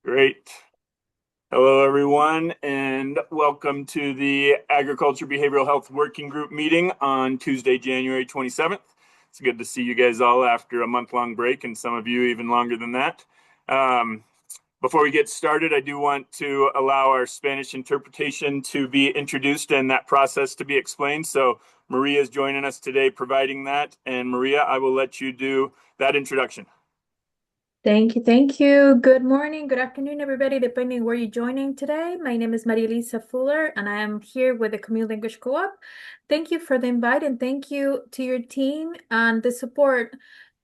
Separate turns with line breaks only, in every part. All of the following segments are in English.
Great. Hello, everyone, and welcome to the Agriculture Behavioral Health Working Group meeting on Tuesday, January 27th. It's good to see you guys all after a month-long break, and some of you even longer than that. Before we get started, I do want to allow our Spanish interpretation to be introduced and that process to be explained. So Maria is joining us today providing that. And Maria, I will let you do that introduction.
Thank you. Thank you. Good morning, good afternoon, everybody, depending where you're joining today. My name is Maria Elisa Fuller, and I am here with the Community Language Co-op. Thank you for the invite, and thank you to your team and the support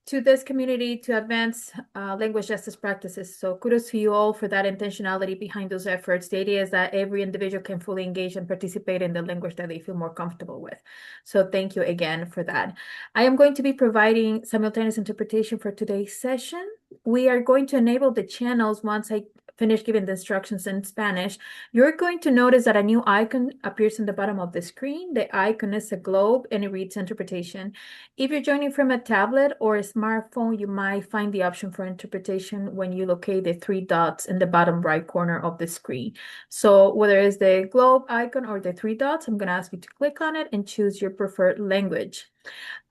to this community to advance language justice practices. So kudos to you all for that intentionality behind those efforts. The idea is that every individual can fully engage and participate in the language that they feel more comfortable with. So thank you again for that. I am going to be providing simultaneous interpretation for today's session. We are going to enable the channels once I finish giving the instructions in Spanish. You're going to notice that a new icon appears in the bottom of the screen. The icon is a globe and it reads interpretation. If you're joining from a tablet or a smartphone, you might find the option for interpretation when you locate the three dots in the bottom right corner of the screen. So whether it's the globe icon or the three dots, I'm going to ask you to click on it and choose your preferred language.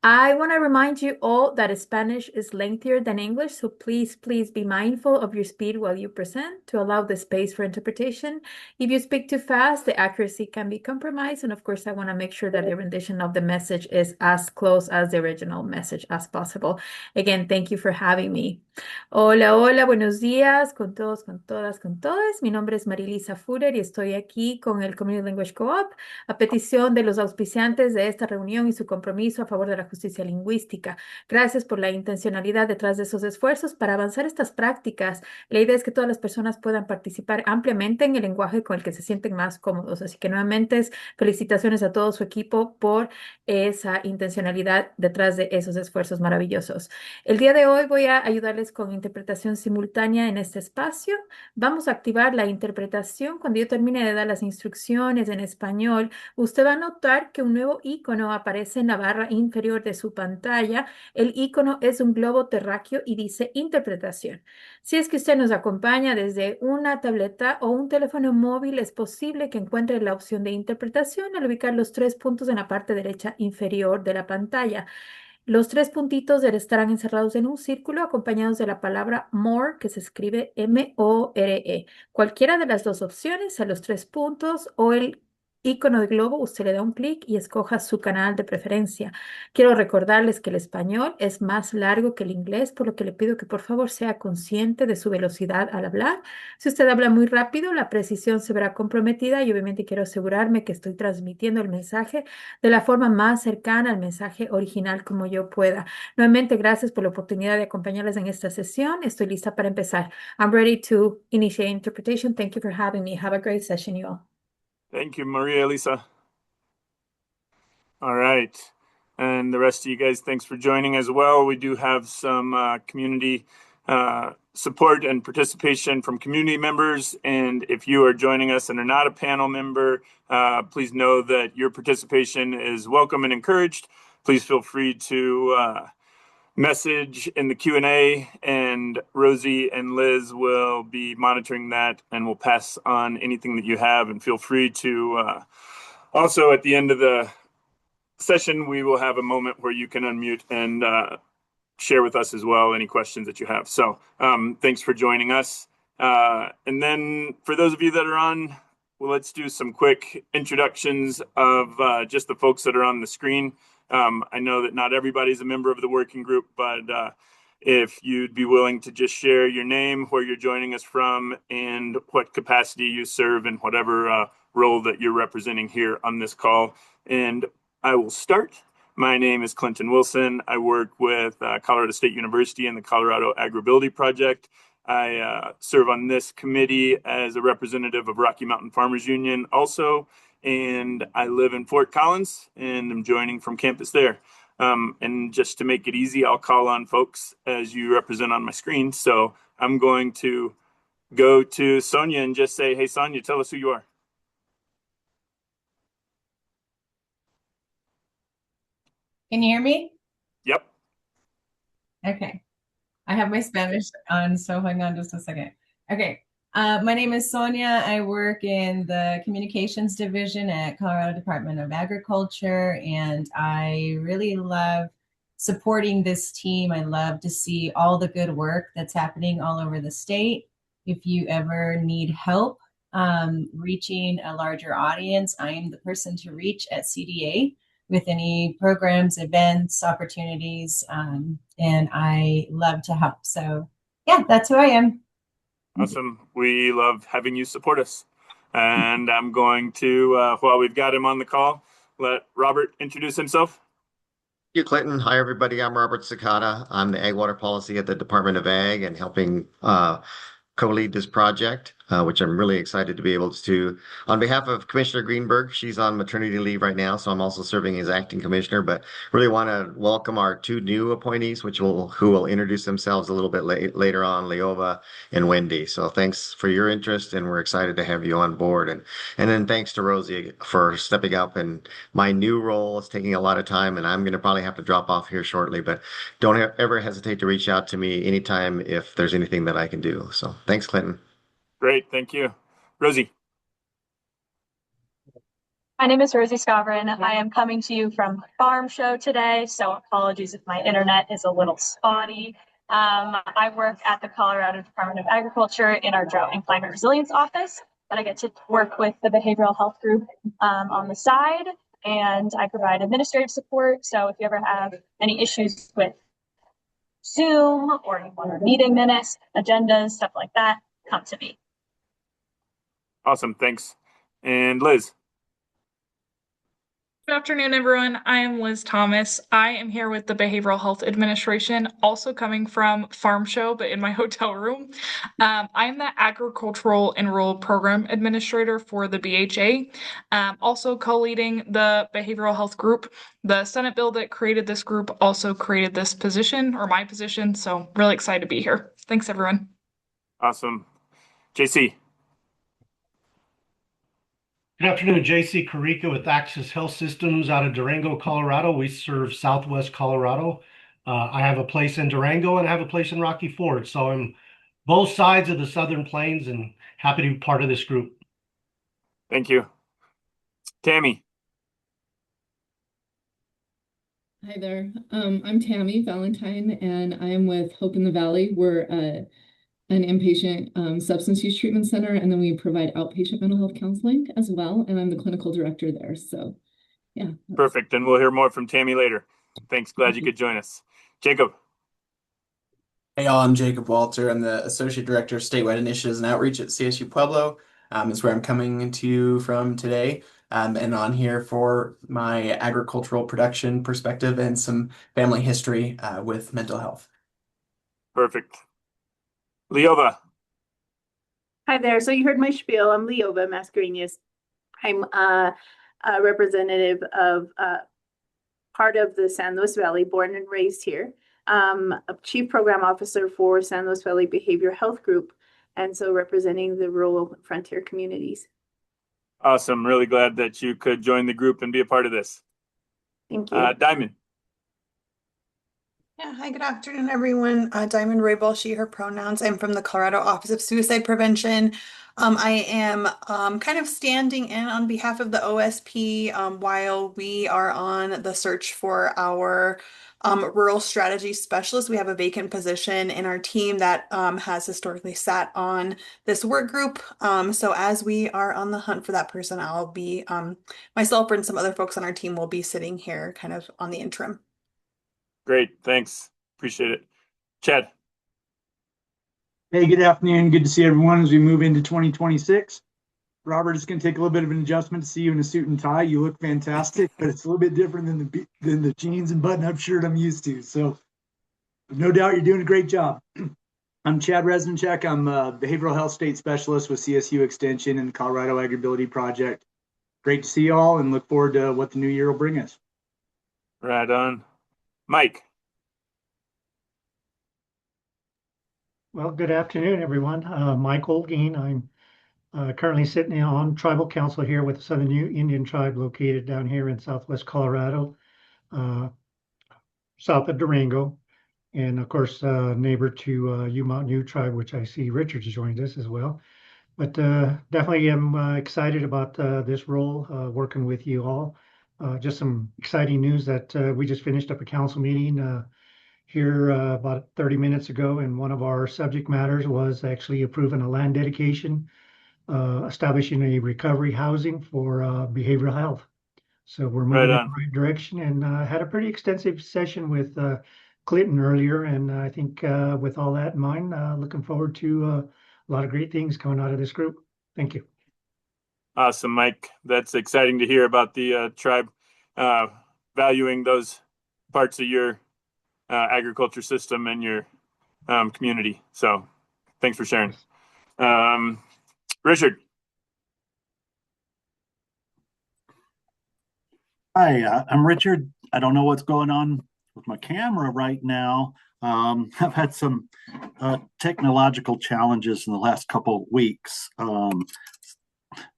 I want to remind you all that Spanish is lengthier than English, so please be mindful of your speed while you present to allow the space for interpretation. If you speak too fast, the accuracy can be compromised, and of course, I want to make sure that the rendition of the message is as close as the original message as possible. Again, thank you for having me. Hola, hola, buenos días con todos, con todas, con todos. Mi nombre es Marilisa Fuller y estoy aquí con el Community Language Co-op a petición de los auspiciantes de esta reunión y su compromiso a favor de la justicia lingüística. Gracias por la intencionalidad detrás de esos esfuerzos para avanzar estas prácticas. La idea es que todas las personas puedan participar ampliamente en el lenguaje con el que se sienten más cómodos. Así que nuevamente, felicitaciones a todo su equipo por esa intencionalidad detrás de esos esfuerzos maravillosos. El día de hoy voy a ayudarles con interpretación simultánea en este espacio. Vamos a activar la interpretación. Cuando yo termine de dar las instrucciones en español, usted va a notar que un nuevo icono aparece en la barra inferior de su pantalla. El icono es un globo terráqueo y dice interpretación. Si es que usted nos acompaña desde una tableta o un teléfono móvil, es posible que encuentre la opción de interpretación al ubicar los tres puntos en la parte derecha inferior de la pantalla. Los tres puntitos estarán encerrados en un círculo acompañados de la palabra more, que se escribe M-O-R-E. Cualquiera de las dos opciones, a los tres puntos o el icono de globo, usted le da un clic y escoja su canal de preferencia. Quiero recordarles que el español es más largo que el inglés, por lo que le pido que por favor sea consciente de su velocidad al hablar. Si usted habla muy rápido, la precisión se verá comprometida y obviamente quiero asegurarme que estoy transmitiendo el mensaje de la forma más cercana al mensaje original como yo pueda. Nuevamente, gracias por la oportunidad de acompañarles en esta sesión. Estoy lista para empezar. I'm ready to initiate interpretation. Thank you for having me. Have a great session, you all.
Thank you, Maria Elisa. All right. And the rest of you guys, thanks for joining as well. We do have some community support and participation from community members. And if you are joining us and are not a panel member, please know that your participation is welcome and encouraged. Please feel free to message in the Q&A, and Rosie and Liz will be monitoring that and will pass on anything that you have. And feel free to also, at the end of the session, we will have a moment where you can unmute and share with us as well any questions that you have. So thanks for joining us. And then for those of you that are on, well, let's do some quick introductions of just the folks that are on the screen. I know that not everybody's a member of the working group, but if you'd be willing to just share your name, where you're joining us from, and what capacity you serve in whatever role that you're representing here on this call. And I will start. My name is Clinton Wilson. I work with Colorado State University and the Colorado Agribility Project. I serve on this committee as a representative of Rocky Mountain Farmers Union also, and I live in Fort Collins, and I'm joining from campus there. And just to make it easy, I'll call on folks as you represent on my screen. So I'm going to go to Sonia and just say, hey, Sonia, tell us who you are.
Can you hear me?
Yep.
Okay. I have my Spanish on, so hang on just a second. Okay. My name is Sonia. I work in the communications division at Colorado Department of Agriculture, and I really love supporting this team. I love to see all the good work that's happening all over the state. If you ever need help reaching a larger audience, I am the person to reach at CDA with any programs, events, opportunities, and I love to help. So, yeah, that's who I am.
Awesome. We love having you support us. And I'm going to, while we've got him on the call, let Robert introduce himself.
Thank you, Clinton. Hi, everybody. I'm Robert Cicada. I'm the Ag Water Policy at the Department of Ag and helping co-lead this project, which I'm really excited to be able to. On behalf of Commissioner Greenberg, she's on maternity leave right now, so I'm also serving as acting commissioner. But really want to welcome our two new appointees, who will introduce themselves a little bit later on, Leova and Wendy. So thanks for your interest, and we're excited to have you on board. And then thanks to Rosie for stepping up. And my new role is taking a lot of time, and I'm going to probably have to drop off here shortly. But don't ever hesitate to reach out to me anytime if there's anything that I can do. So thanks, Clinton.
Great. Thank you. Rosie.
My name is Rosie Scavrin. I am coming to you from Farm Show today, so apologies if my internet is a little spotty. I work at the Colorado Department of Agriculture in our Drought and Climate Resilience Office, but I get to work with the behavioral health group on the side, and I provide administrative support. So if you ever have any issues with Zoom or you want meeting minutes, agendas, stuff like that, come to me.
Awesome. Thanks. And Liz.
Good afternoon, everyone. I am Liz Thomas. I am here with the Behavioral Health Administration, also coming from Farm Show, but in my hotel room. I am the Agricultural and Rural Program Administrator for the BHA, also co-leading the Behavioral Health Group. The Senate bill that created this group also created this position, or my position, so really excited to be here. Thanks, everyone.
Awesome. JC.
Good afternoon, JC Carica with Access Health Systems out of Durango, Colorado. We serve Southwest Colorado. I have a place in Durango and I have a place in Rocky Ford. So I'm both sides of the Southern Plains and happy to be part of this group.
Thank you. Tammy.
Hi there. I'm Tammy Valentine, and I am with Hope in the Valley. We're an inpatient substance use treatment center, and then we provide outpatient mental health counseling as well. And I'm the clinical director there. So, yeah.
Perfect. And we'll hear more from Tammy later. Thanks. Glad you could join us. Jacob.
Hey, y'all. I'm Jacob Walter. I'm the Associate Director of Statewide Initiatives and Outreach at CSU Pueblo. Is where I'm coming to you from today. And on here for my agricultural production perspective and some family history with mental health.
Perfect. Leova.
Hi there. So you heard my spiel. I'm Leova Mascarenas. I'm a representative of part of the San Luis Valley, born and raised here. A chief program officer for San Luis Valley Behavioral Health Group, and so representing the rural frontier communities.
Awesome. Really glad that you could join the group and be a part of this.
Thank you.
Diamond.
Yeah, hi, good afternoon, everyone. Diamond Roybal, she, her pronouns. I'm from the Colorado Office of Suicide Prevention. I am kind of standing in on behalf of the OSP while we are on the search for our rural strategy specialist. We have a vacant position in our team that has historically sat on this work group. So as we are on the hunt for that person, I'll be myself and some other folks on our team will be sitting here kind of on the interim.
Great. Thanks. Appreciate it. Chad.
Hey, good afternoon. Good to see everyone as we move into 2026. Robert, it's going to take a little bit of an adjustment to see you in a suit and tie. You look fantastic, but it's a little bit different than the jeans and button-up shirt I'm used to. So no doubt you're doing a great job. I'm Chad Resnichek. I'm a behavioral health state specialist with CSU Extension and the Colorado Agribility Project. Great to see you all and look forward to what the new year will bring us.
Right on. Mike.
Well, good afternoon, everyone. Mike Olguin. I'm currently sitting on tribal council here with the Southern Indian Tribe located down here in Southwest Colorado, south of Durango, and of course, neighbor to Ute Tribe, which I see Richard's joined us as well. But definitely am excited about this role, working with you all. Just some exciting news that we just finished up a council meeting here about 30 minutes ago, and one of our subject matters was actually approving a land dedication, establishing a recovery housing for behavioral health. So we're
Right
moving in
on.
the right direction, and had a pretty extensive session with Clinton earlier. And I think with all that in mind, looking forward to a lot of great things coming out of this group. Thank you.
Awesome, Mike. That's exciting to hear about the tribe valuing those parts of your agriculture system and your community. So thanks for sharing. Richard.
Hi, I'm Richard. I don't know what's going on with my camera right now. I've had some technological challenges in the last couple of weeks.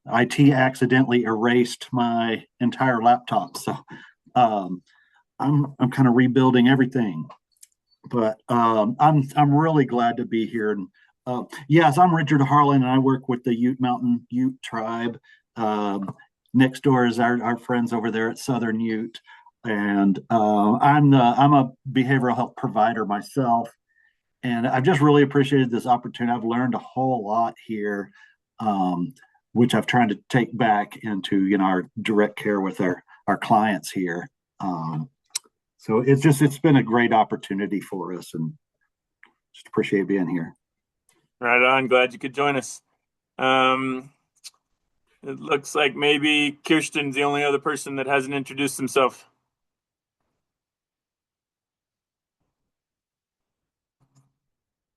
IT accidentally erased my entire laptop, so I'm kind of rebuilding everything. But I'm really glad to be here. And yes, I'm Richard Harlan, and I work with the Ute Mountain Ute tribe. Next door is our friends over there at Southern Ute, and I'm a behavioral health provider myself, and I've just really appreciated this opportunity. I've learned a whole lot here, which I've tried to take back into our direct care with our clients here. So it's been a great opportunity for us, and just appreciate being here.
Right on. Glad you could join us. It looks like maybe Kirsten's the only other person that hasn't introduced himself.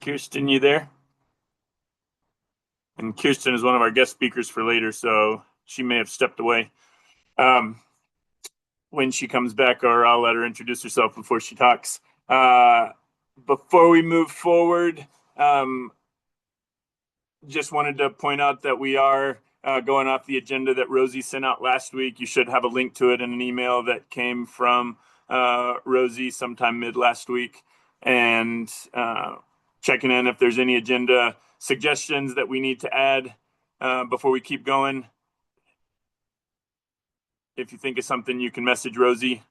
Kirsten, you there? And Kirsten is one of our guest speakers for later, so she may have stepped away. When she comes back, or I'll let her introduce herself before she talks. Before we move forward, just wanted to point out that we are going off the agenda that Rosie sent out last week. You should have a link to it in an email that came from Rosie sometime mid last week. And checking in if there's any agenda suggestions that we need to add before we keep going. If you think of something, you can message Rosie.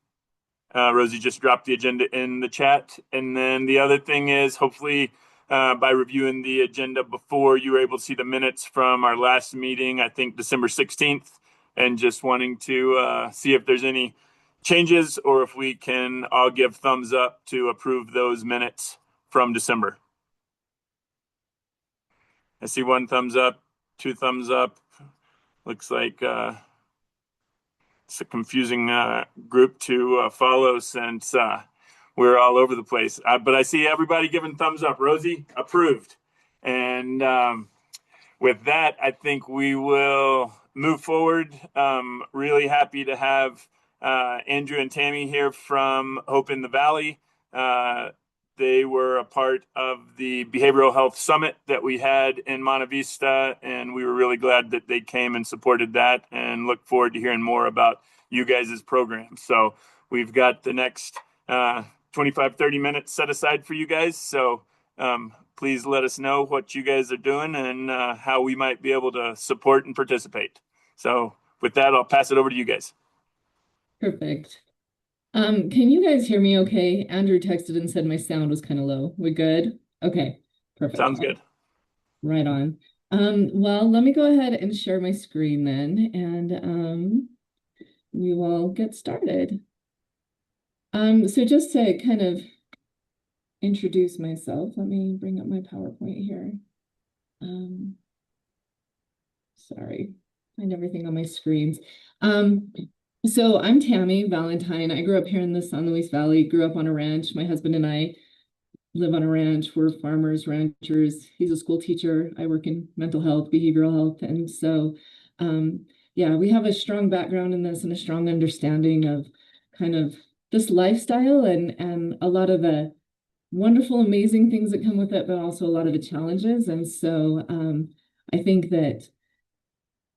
Rosie just dropped the agenda in the chat. And then the other thing is, hopefully, by reviewing the agenda before, you were able to see the minutes from our last meeting, I think December 16th, and just wanting to see if there's any changes or if we can all give thumbs up to approve those minutes from December. I see one thumbs up, two thumbs up. Looks like it's a confusing group to follow since we're all over the place. But I see everybody giving thumbs up. Rosie, approved. And with that, I think we will move forward. Really happy to have Andrew and Tammy here from Hope in the Valley. They were a part of the Behavioral Health Summit that we had in Monte Vista, and we were really glad that they came and supported that, and look forward to hearing more about you guys' program. So we've got the next 25, 30 minutes set aside for you guys. So please let us know what you guys are doing and how we might be able to support and participate. So with that, I'll pass it over to you guys.
Perfect. Can you guys hear me okay? Andrew texted and said my sound was kind of low. We good? Okay, perfect.
Sounds good.
Right on. Well, let me go ahead and share my screen then, and we will get started. So just to kind of introduce myself, let me bring up my PowerPoint here. Sorry, find everything on my screens. So I'm Tammy Valentine. I grew up here in the San Luis Valley, grew up on a ranch. My husband and I live on a ranch. We're farmers, ranchers. He's a school teacher. I work in mental health, behavioral health. And so, yeah, we have a strong background in this and a strong understanding of kind of this lifestyle and a lot of the wonderful, amazing things that come with it, but also a lot of the challenges. And so I think that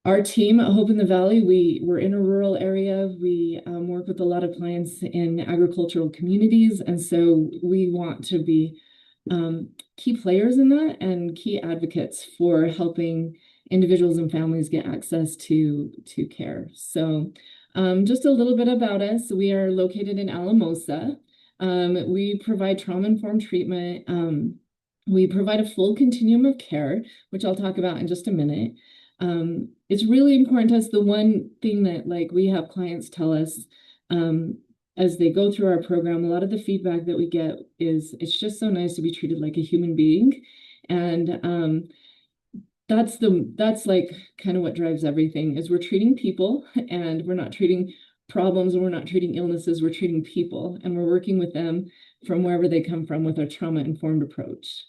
our team at Hope in the Valley, we're in a rural area. We work with a lot of clients in agricultural communities. And so we want to be key players in that and key advocates for helping individuals and families get access to care. So just a little bit about us. We are located in Alamosa. We provide trauma-informed treatment. We provide a full continuum of care, which I'll talk about in just a minute. It's really important to us. The one thing that we have clients tell us as they go through our program, a lot of the feedback that we get is it's just so nice to be treated like a human being. And that's like kind of what drives everything is we're treating people, and we're not treating problems, and we're not treating illnesses, we're treating people, and we're working with them from wherever they come from with our trauma-informed approach.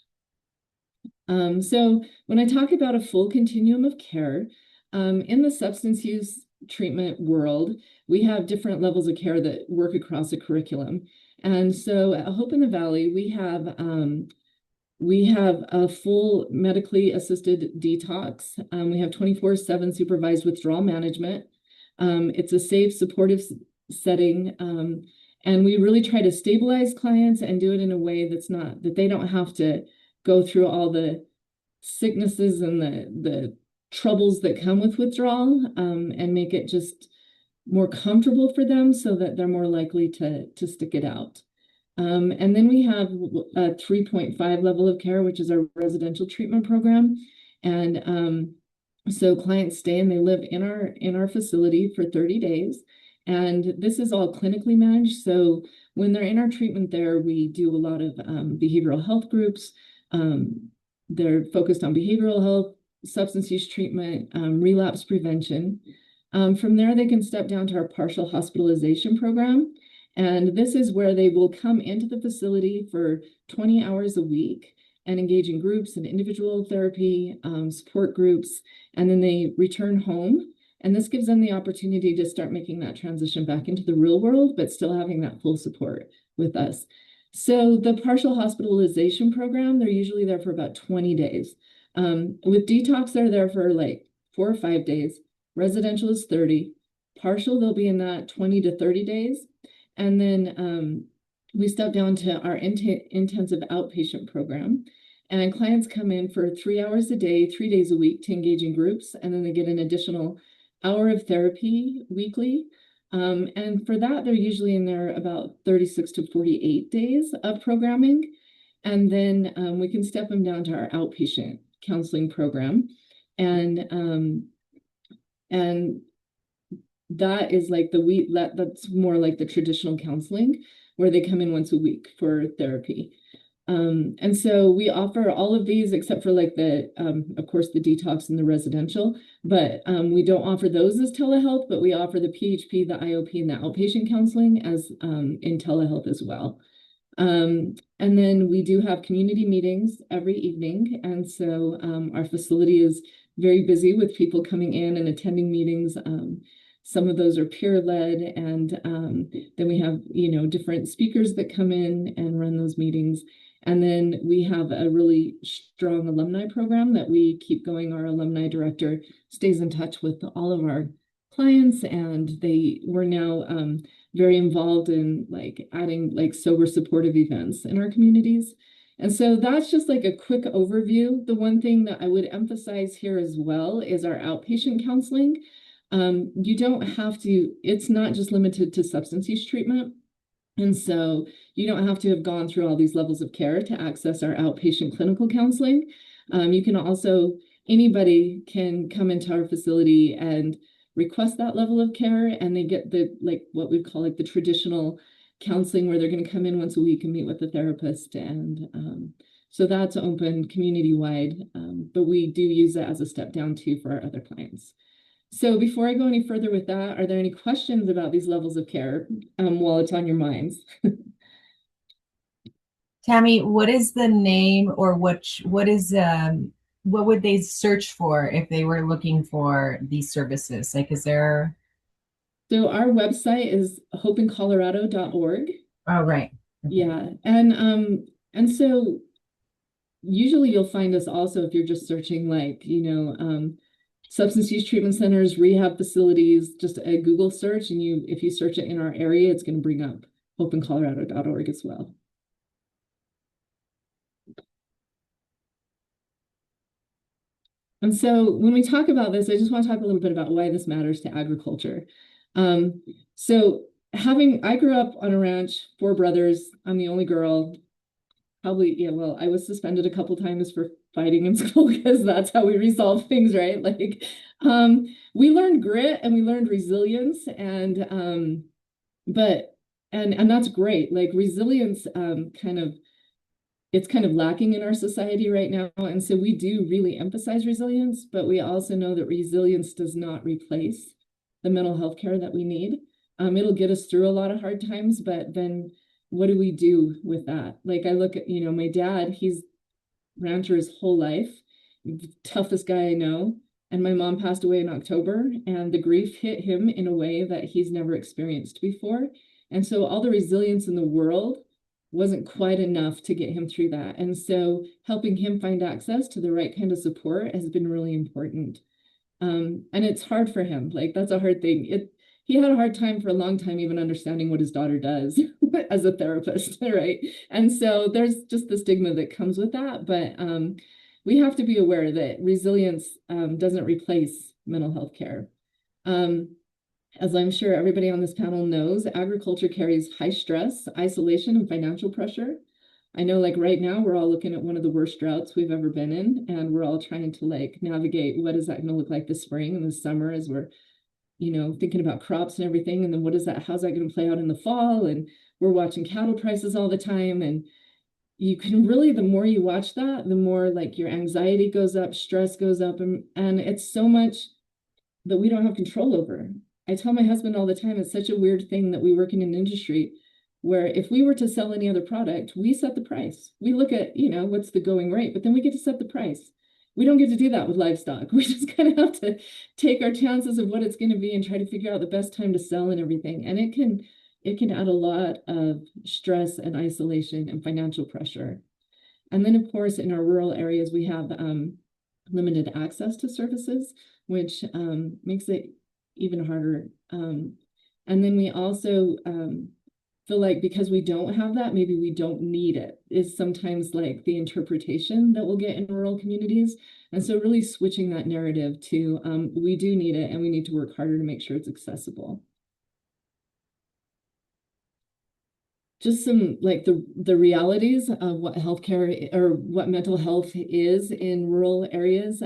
So when I talk about a full continuum of care, in the substance use treatment world, we have different levels of care that work across a curriculum. And so at Hope in the Valley, we have a full medically assisted detox. We have 24/7 supervised withdrawal management. It's a safe, supportive setting. And we really try to stabilize clients and do it in a way that they don't have to go through all the sicknesses and the troubles that come with withdrawal, and make it just more comfortable for them so that they're more likely to stick it out. And then we have a 3.5 level of care, which is our residential treatment program. And so clients stay and they live in our facility for 30 days. And this is all clinically managed. So when they're in our treatment there, we do a lot of behavioral health groups. They're focused on behavioral health, substance use treatment, relapse prevention. From there, they can step down to our partial hospitalization program. And this is where they will come into the facility for 20 hours a week and engage in groups and individual therapy, support groups, and then they return home. And this gives them the opportunity to start making that transition back into the real world, but still having that full support with us. So the partial hospitalization program, they're usually there for about 20 days. With detox, they're there for 4 or 5 days. Residential is 30. Partial, they'll be in that 20 to 30 days. And then we step down to our intensive outpatient program. And clients come in for 3 hours a day, 3 days a week to engage in groups. And then they get an additional hour of therapy weekly. And for that, they're usually in there about 36 to 48 days of programming. And then we can step them down to our outpatient counseling program. And that is that's more like the traditional counseling where they come in once a week for therapy. And so we offer all of these except for of course, the detox and the residential, but we don't offer those as telehealth, but we offer the PHP, the IOP, and the outpatient counseling as in telehealth as well. And then we do have community meetings every evening. And so our facility is very busy with people coming in and attending meetings. Some of those are peer-led, and then we have, different speakers that come in and run those meetings. And then we have a really strong alumni program that we keep going. Our alumni director stays in touch with all of our clients, and we're now very involved in adding sober supportive events in our communities. And so that's just a quick overview. The one thing that I would emphasize here as well is our outpatient counseling. You don't have to, it's not just limited to substance use treatment. And so you don't have to have gone through all these levels of care to access our outpatient clinical counseling. You can also, anybody can come into our facility and request that level of care, and they get what we call the traditional counseling where they're going to come in once a week and meet with the therapist. And so that's open community-wide, but we do use it as a step down too for our other clients. So before I go any further with that, are there any questions about these levels of care while it's on your minds?
Tammy, what is the name, or what would they search for if they were looking for these services? Is there?
So our website is hopeincolorado.org.
Oh, right.
Okay. Yeah. And so usually you'll find us also if you're just searching substance use treatment centers, rehab facilities, just a Google search, and if you search it in our area, it's going to bring up hopeincolorado.org as well. And so when we talk about this, I just want to talk a little bit about why this matters to agriculture. So I grew up on a ranch, 4 brothers. I'm the only girl. Probably, yeah, well, I was suspended a couple times for fighting in school because that's how we resolve things, right? Like, we learned grit and we learned resilience, and that's great. Like resilience, it's kind of lacking in our society right now, and so we do really emphasize resilience, but we also know that resilience does not replace the mental health care that we need. It'll get us through a lot of hard times, but then what do we do with that? Like I look at, my dad, he's rancher his whole life, toughest guy I know. And my mom passed away in October, and the grief hit him in a way that he's never experienced before. And so all the resilience in the world wasn't quite enough to get him through that. And so helping him find access to the right kind of support has been really important. And it's hard for him. Like that's a hard thing. He had a hard time for a long time even understanding what his daughter does as a therapist, right? And so there's just the stigma that comes with that. But we have to be aware that resilience doesn't replace mental health care. As I'm sure everybody on this panel knows, agriculture carries high stress, isolation, and financial pressure. I know like right now we're all looking at one of the worst droughts we've ever been in, and we're all trying to like navigate what is that going to look like this spring and this summer as we're thinking about crops and everything. And then how's that going to play out in the fall? And we're watching cattle prices all the time. And you can really, the more you watch that, the more like your anxiety goes up, stress goes up. And it's so much that we don't have control over. I tell my husband all the time, it's such a weird thing that we work in an industry where if we were to sell any other product, we set the price. We look at, what's the going rate, but then we get to set the price. We don't get to do that with livestock. We just kind of have to take our chances of what it's going to be and try to figure out the best time to sell and everything. And it can add a lot of stress and isolation and financial pressure. And then, of course, in our rural areas, we have limited access to services, which makes it even harder. And then we also feel like because we don't have that, maybe we don't need it, is sometimes like the interpretation that we'll get in rural communities. And so really switching that narrative to we do need it and we need to work harder to make sure it's accessible. Just some like the realities of what healthcare or what mental health is in rural areas.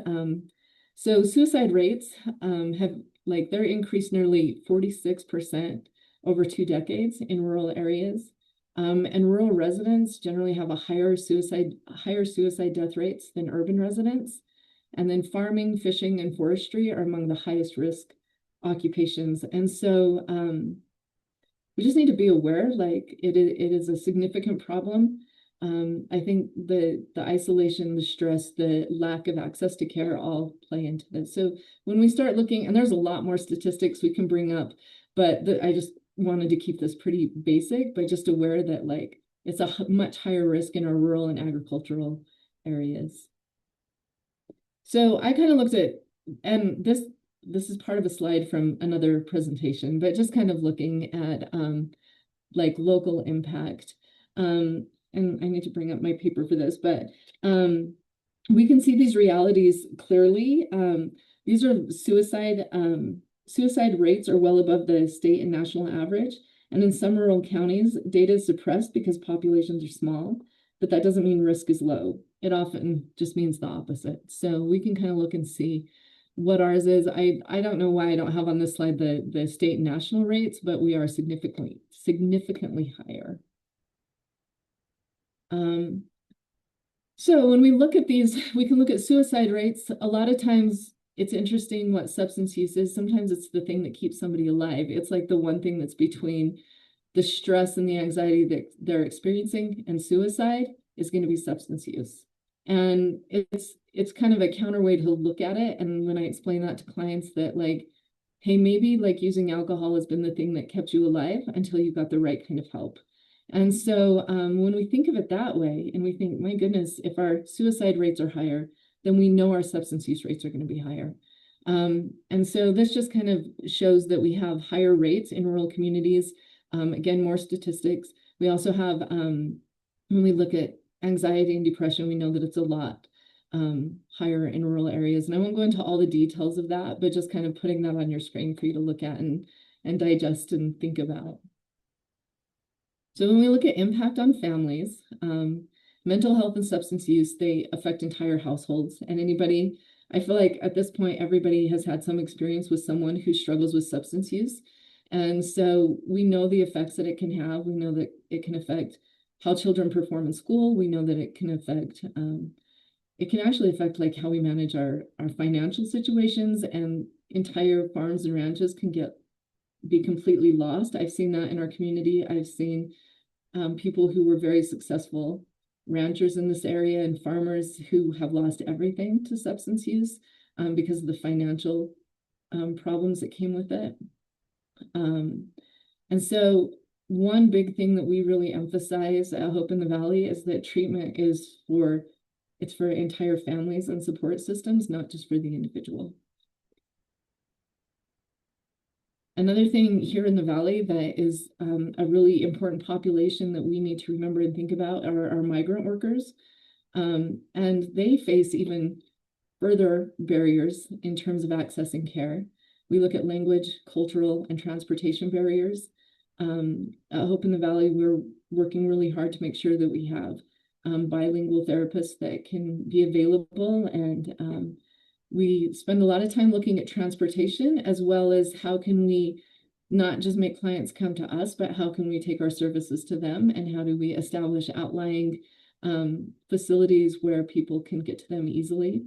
So suicide rates they're increased nearly 46% over 2 decades in rural areas. And rural residents generally have a higher suicide death rates than urban residents. And then farming, fishing, and forestry are among the highest risk occupations. And so we just need to be aware, like it is a significant problem. I think the isolation, the stress, the lack of access to care all play into this. So when we start looking, and there's a lot more statistics we can bring up, but I just wanted to keep this pretty basic, but just aware that like it's a much higher risk in our rural and agricultural areas. So I kind of looked at, and this is part of a slide from another presentation, but just kind of looking at like local impact. And I need to bring up my paper for this, but we can see these realities clearly. These are suicide rates are well above the state and national average. And in some rural counties, data is suppressed because populations are small, but that doesn't mean risk is low. It often just means the opposite. So we can kind of look and see what ours is. I don't know why I don't have on this slide the state and national rates, but we are significantly higher. So when we look at these, we can look at suicide rates. A lot of times it's interesting what substance use is. Sometimes it's the thing that keeps somebody alive. It's like the one thing that's between the stress and the anxiety that they're experiencing and suicide is going to be substance use. And it's kind of a counter way to look at it. And when I explain that to clients that like, hey, maybe like using alcohol has been the thing that kept you alive until you got the right kind of help. And so when we think of it that way, and we think, my goodness, if our suicide rates are higher, then we know our substance use rates are going to be higher. And so this just kind of shows that we have higher rates in rural communities. Again, more statistics. We also have, when we look at anxiety and depression, we know that it's a lot higher in rural areas. And I won't go into all the details of that, but just kind of putting that on your screen for you to look at and digest and think about. So when we look at impact on families, mental health and substance use, they affect entire households. And anybody, I feel like at this point, everybody has had some experience with someone who struggles with substance use. And so we know the effects that it can have. We know that it can affect how children perform in school. We know that it can affect, it can actually affect like how we manage our financial situations, and entire farms and ranches can be completely lost. I've seen that in our community. I've seen people who were very successful ranchers in this area and farmers who have lost everything to substance use because of the financial problems that came with it. And so one big thing that we really emphasize at Hope in the Valley is that treatment is for entire families and support systems, not just for the individual. Another thing here in the Valley that is a really important population that we need to remember and think about are our migrant workers. And they face even further barriers in terms of accessing care. We look at language, cultural, and transportation barriers. At Hope in the Valley, we're working really hard to make sure that we have bilingual therapists that can be available, and we spend a lot of time looking at transportation, as well as how can we not just make clients come to us, but how can we take our services to them, and how do we establish outlying facilities where people can get to them easily.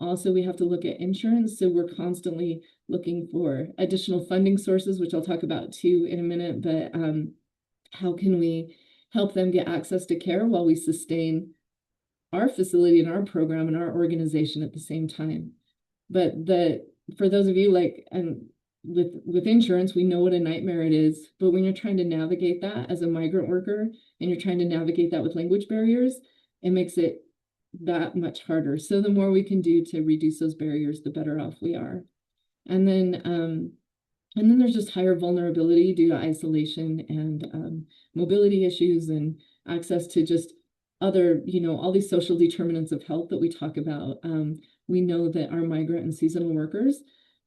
Also, we have to look at insurance. So we're constantly looking for additional funding sources, which I'll talk about too in a minute, but how can we help them get access to care while we sustain our facility and our program and our organization at the same time. But for those of you with insurance, we know what a nightmare it is. But when you're trying to navigate that as a migrant worker and you're trying to navigate that with language barriers, it makes it that much harder. So the more we can do to reduce those barriers, the better off we are. And then there's just higher vulnerability due to isolation and mobility issues and access to just other, all these social determinants of health that we talk about. We know that our migrant and seasonal workers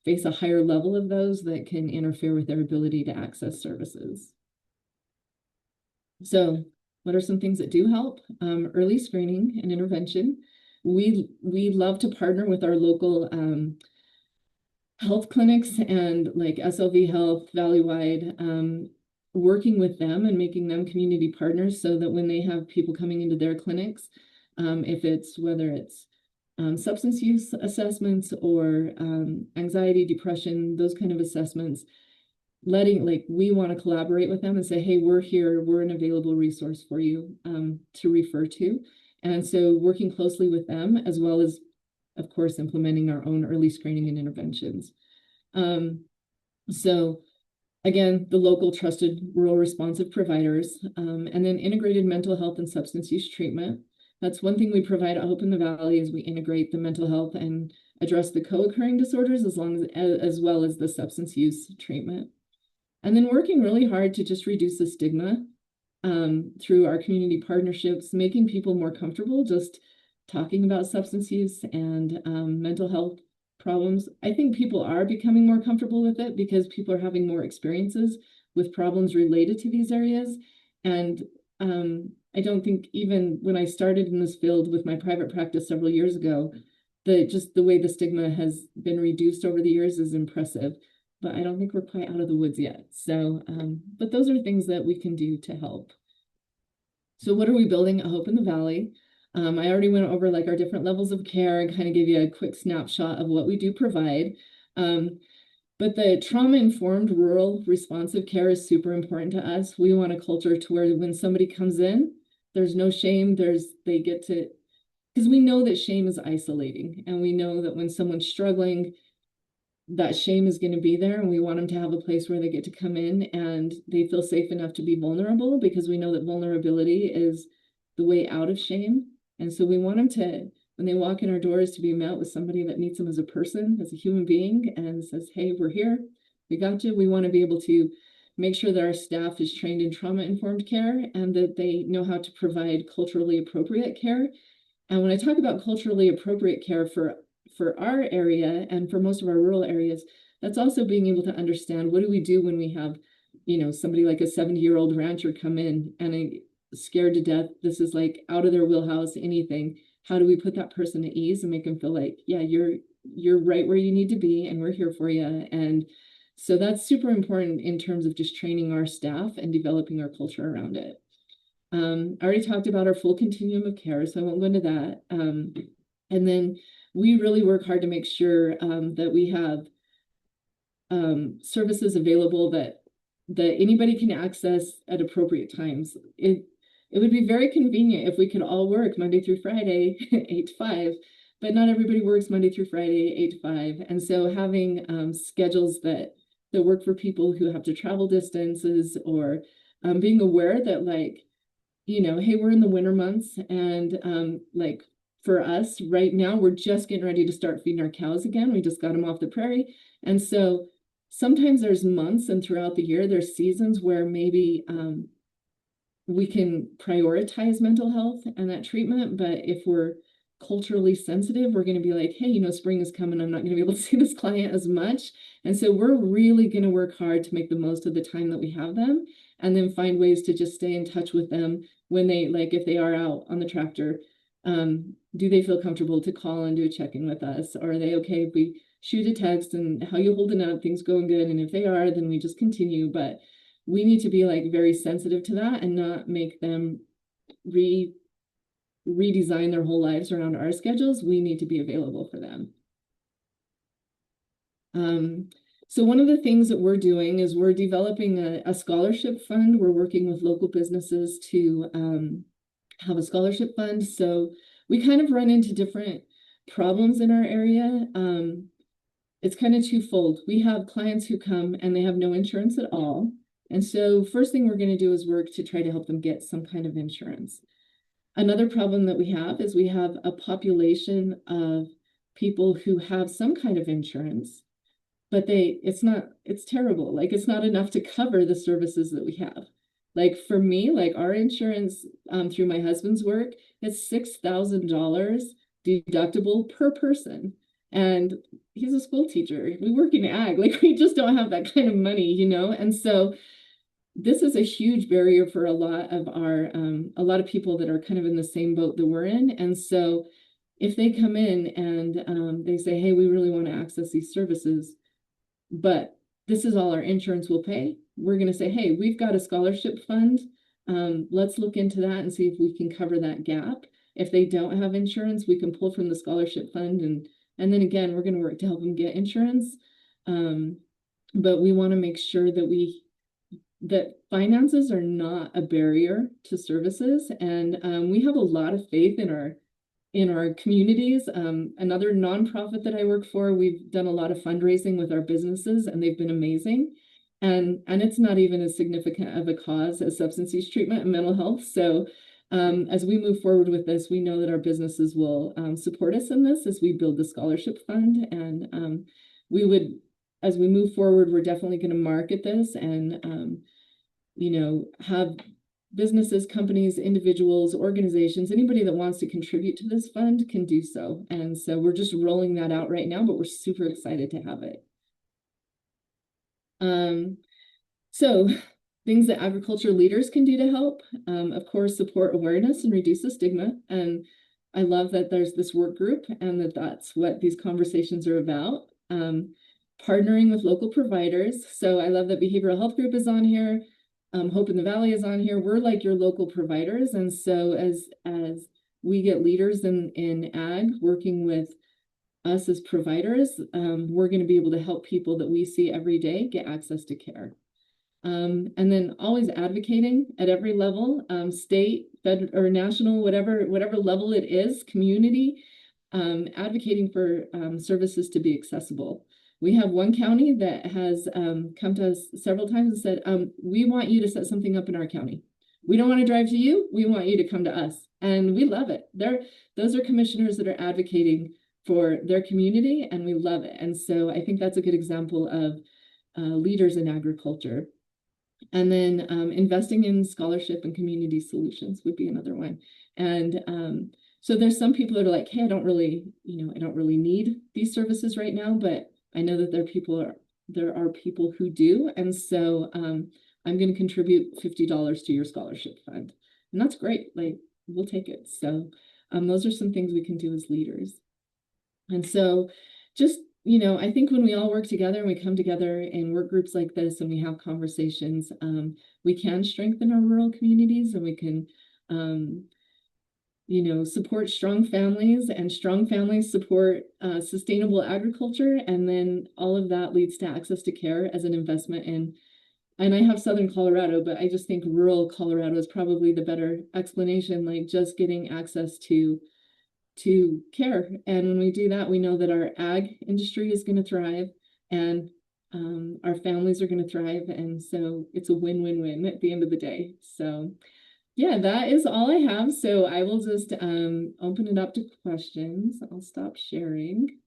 face a higher level of those that can interfere with their ability to access services. So what are some things that do help? Early screening and intervention. We love to partner with our local health clinics and like SLV Health, Valleywide, working with them and making them community partners so that when they have people coming into their clinics, whether it's substance use assessments or anxiety, depression, those kind of assessments, we want to collaborate with them and say, hey, we're here, we're an available resource for you to refer to. And so working closely with them, as well as, of course, implementing our own early screening and interventions. So again, the local trusted rural responsive providers, and then integrated mental health and substance use treatment. That's one thing we provide at Hope in the Valley is we integrate the mental health and address the co-occurring disorders as well as the substance use treatment. And then working really hard to just reduce the stigma through our community partnerships, making people more comfortable just talking about substance use and mental health problems. I think people are becoming more comfortable with it because people are having more experiences with problems related to these areas. And I don't think even when I started in this field with my private practice several years ago, the way the stigma has been reduced over the years is impressive. But I don't think we're quite out of the woods yet. So, but those are things that we can do to help. So what are we building at Hope in the Valley? I already went over like our different levels of care and kind of give you a quick snapshot of what we do provide. But the trauma-informed rural responsive care is super important to us. We want a culture to where when somebody comes in, there's no shame, because we know that shame is isolating. And we know that when someone's struggling, that shame is going to be there, and we want them to have a place where they get to come in and they feel safe enough to be vulnerable, because we know that vulnerability is the way out of shame. And so we want them to, when they walk in our doors, to be met with somebody that meets them as a person, as a human being, and says, hey, we're here, we got you. We want to be able to make sure that our staff is trained in trauma-informed care and that they know how to provide culturally appropriate care. And when I talk about culturally appropriate care for our area and for most of our rural areas, that's also being able to understand, what do we do when we have, somebody like a 70-year-old rancher come in and scared to death, this is like out of their wheelhouse, anything. How do we put that person at ease and make them feel like, yeah, you're right where you need to be and we're here for you. And so that's super important in terms of just training our staff and developing our culture around it. I already talked about our full continuum of care, so I won't go into that. And then we really work hard to make sure that we have services available that anybody can access at appropriate times. It would be very convenient if we could all work Monday through Friday, 8 to 5, but not everybody works Monday through Friday, 8 to 5. And so having schedules that work for people who have to travel distances, or being aware that, like, hey, we're in the winter months, and like for us right now, we're just getting ready to start feeding our cows again. We just got them off the prairie. And so sometimes there's months and throughout the year, there's seasons where maybe we can prioritize mental health and that treatment. But if we're culturally sensitive, we're going to be like, hey, spring is coming. I'm not going to be able to see this client as much. And so we're really going to work hard to make the most of the time that we have them, and then find ways to just stay in touch with them when they, like, if they are out on the tractor, do they feel comfortable to call and do a check-in with us? Or are they okay if we shoot a text and how you holding up, things going good? And if they are, then we just continue. But we need to be like very sensitive to that and not make them redesign their whole lives around our schedules. We need to be available for them. So one of the things that we're doing is we're developing a scholarship fund. We're working with local businesses to have a scholarship fund. So we kind of run into different problems in our area. It's kind of twofold. We have clients who come and they have no insurance at all. And so first thing we're going to do is work to try to help them get some kind of insurance. Another problem that we have is we have a population of people who have some kind of insurance, but it's terrible. Like, it's not enough to cover the services that we have. Like for me, like our insurance through my husband's work, it's $6,000 deductible per person. And he's a school teacher. We work in ag, like we just don't have that kind of money, And so this is a huge barrier for a lot of people that are kind of in the same boat that we're in. And so if they come in and they say, hey, we really want to access these services, but this is all our insurance will pay, we're going to say, hey, we've got a scholarship fund. Let's look into that and see if we can cover that gap. If they don't have insurance, we can pull from the scholarship fund. And then again, we're going to work to help them get insurance. But we want to make sure that finances are not a barrier to services. And we have a lot of faith in our communities. Another nonprofit that I work for, we've done a lot of fundraising with our businesses, and they've been amazing. And it's not even as significant of a cause as substance use treatment and mental health. So as we move forward with this, we know that our businesses will support us in this as we build the scholarship fund. And as we move forward, we're definitely going to market this and, have businesses, companies, individuals, organizations, anybody that wants to contribute to this fund can do so. And so we're just rolling that out right now, but we're super excited to have it. So things that agriculture leaders can do to help, of course, support awareness and reduce the stigma. And I love that there's this work group and that's what these conversations are about. Partnering with local providers. So I love that Behavioral Health Group is on here. Hope in the Valley is on here. We're like your local providers. And so as we get leaders in ag working with us as providers, we're going to be able to help people that we see every day get access to care. And then always advocating at every level, state, federal, or national, whatever level it is, community, advocating for services to be accessible. We have one county that has come to us several times and said, we want you to set something up in our county. We don't want to drive to you. We want you to come to us. And we love it. Those are commissioners that are advocating for their community, and we love it. And so I think that's a good example of leaders in agriculture. And then investing in scholarship and community solutions would be another one. And So there's some people that are like, hey, I don't really need these services right now, but I know that there are people who do. And so I'm going to contribute $50 to your scholarship fund. And that's great. Like, we'll take it. So those are some things we can do as leaders. And so just, I think when we all work together and we come together in work groups like this and we have conversations, we can strengthen our rural communities, and we can, support strong families, and strong families support sustainable agriculture. And then all of that leads to access to care as an investment in, and I have Southern Colorado, but I just think rural Colorado is probably the better explanation, like just getting access to care. And when we do that, we know that our ag industry is going to thrive, and our families are going to thrive. And so it's a win-win-win at the end of the day. So yeah, that is all I have. So I will just open it up to questions. I'll stop sharing.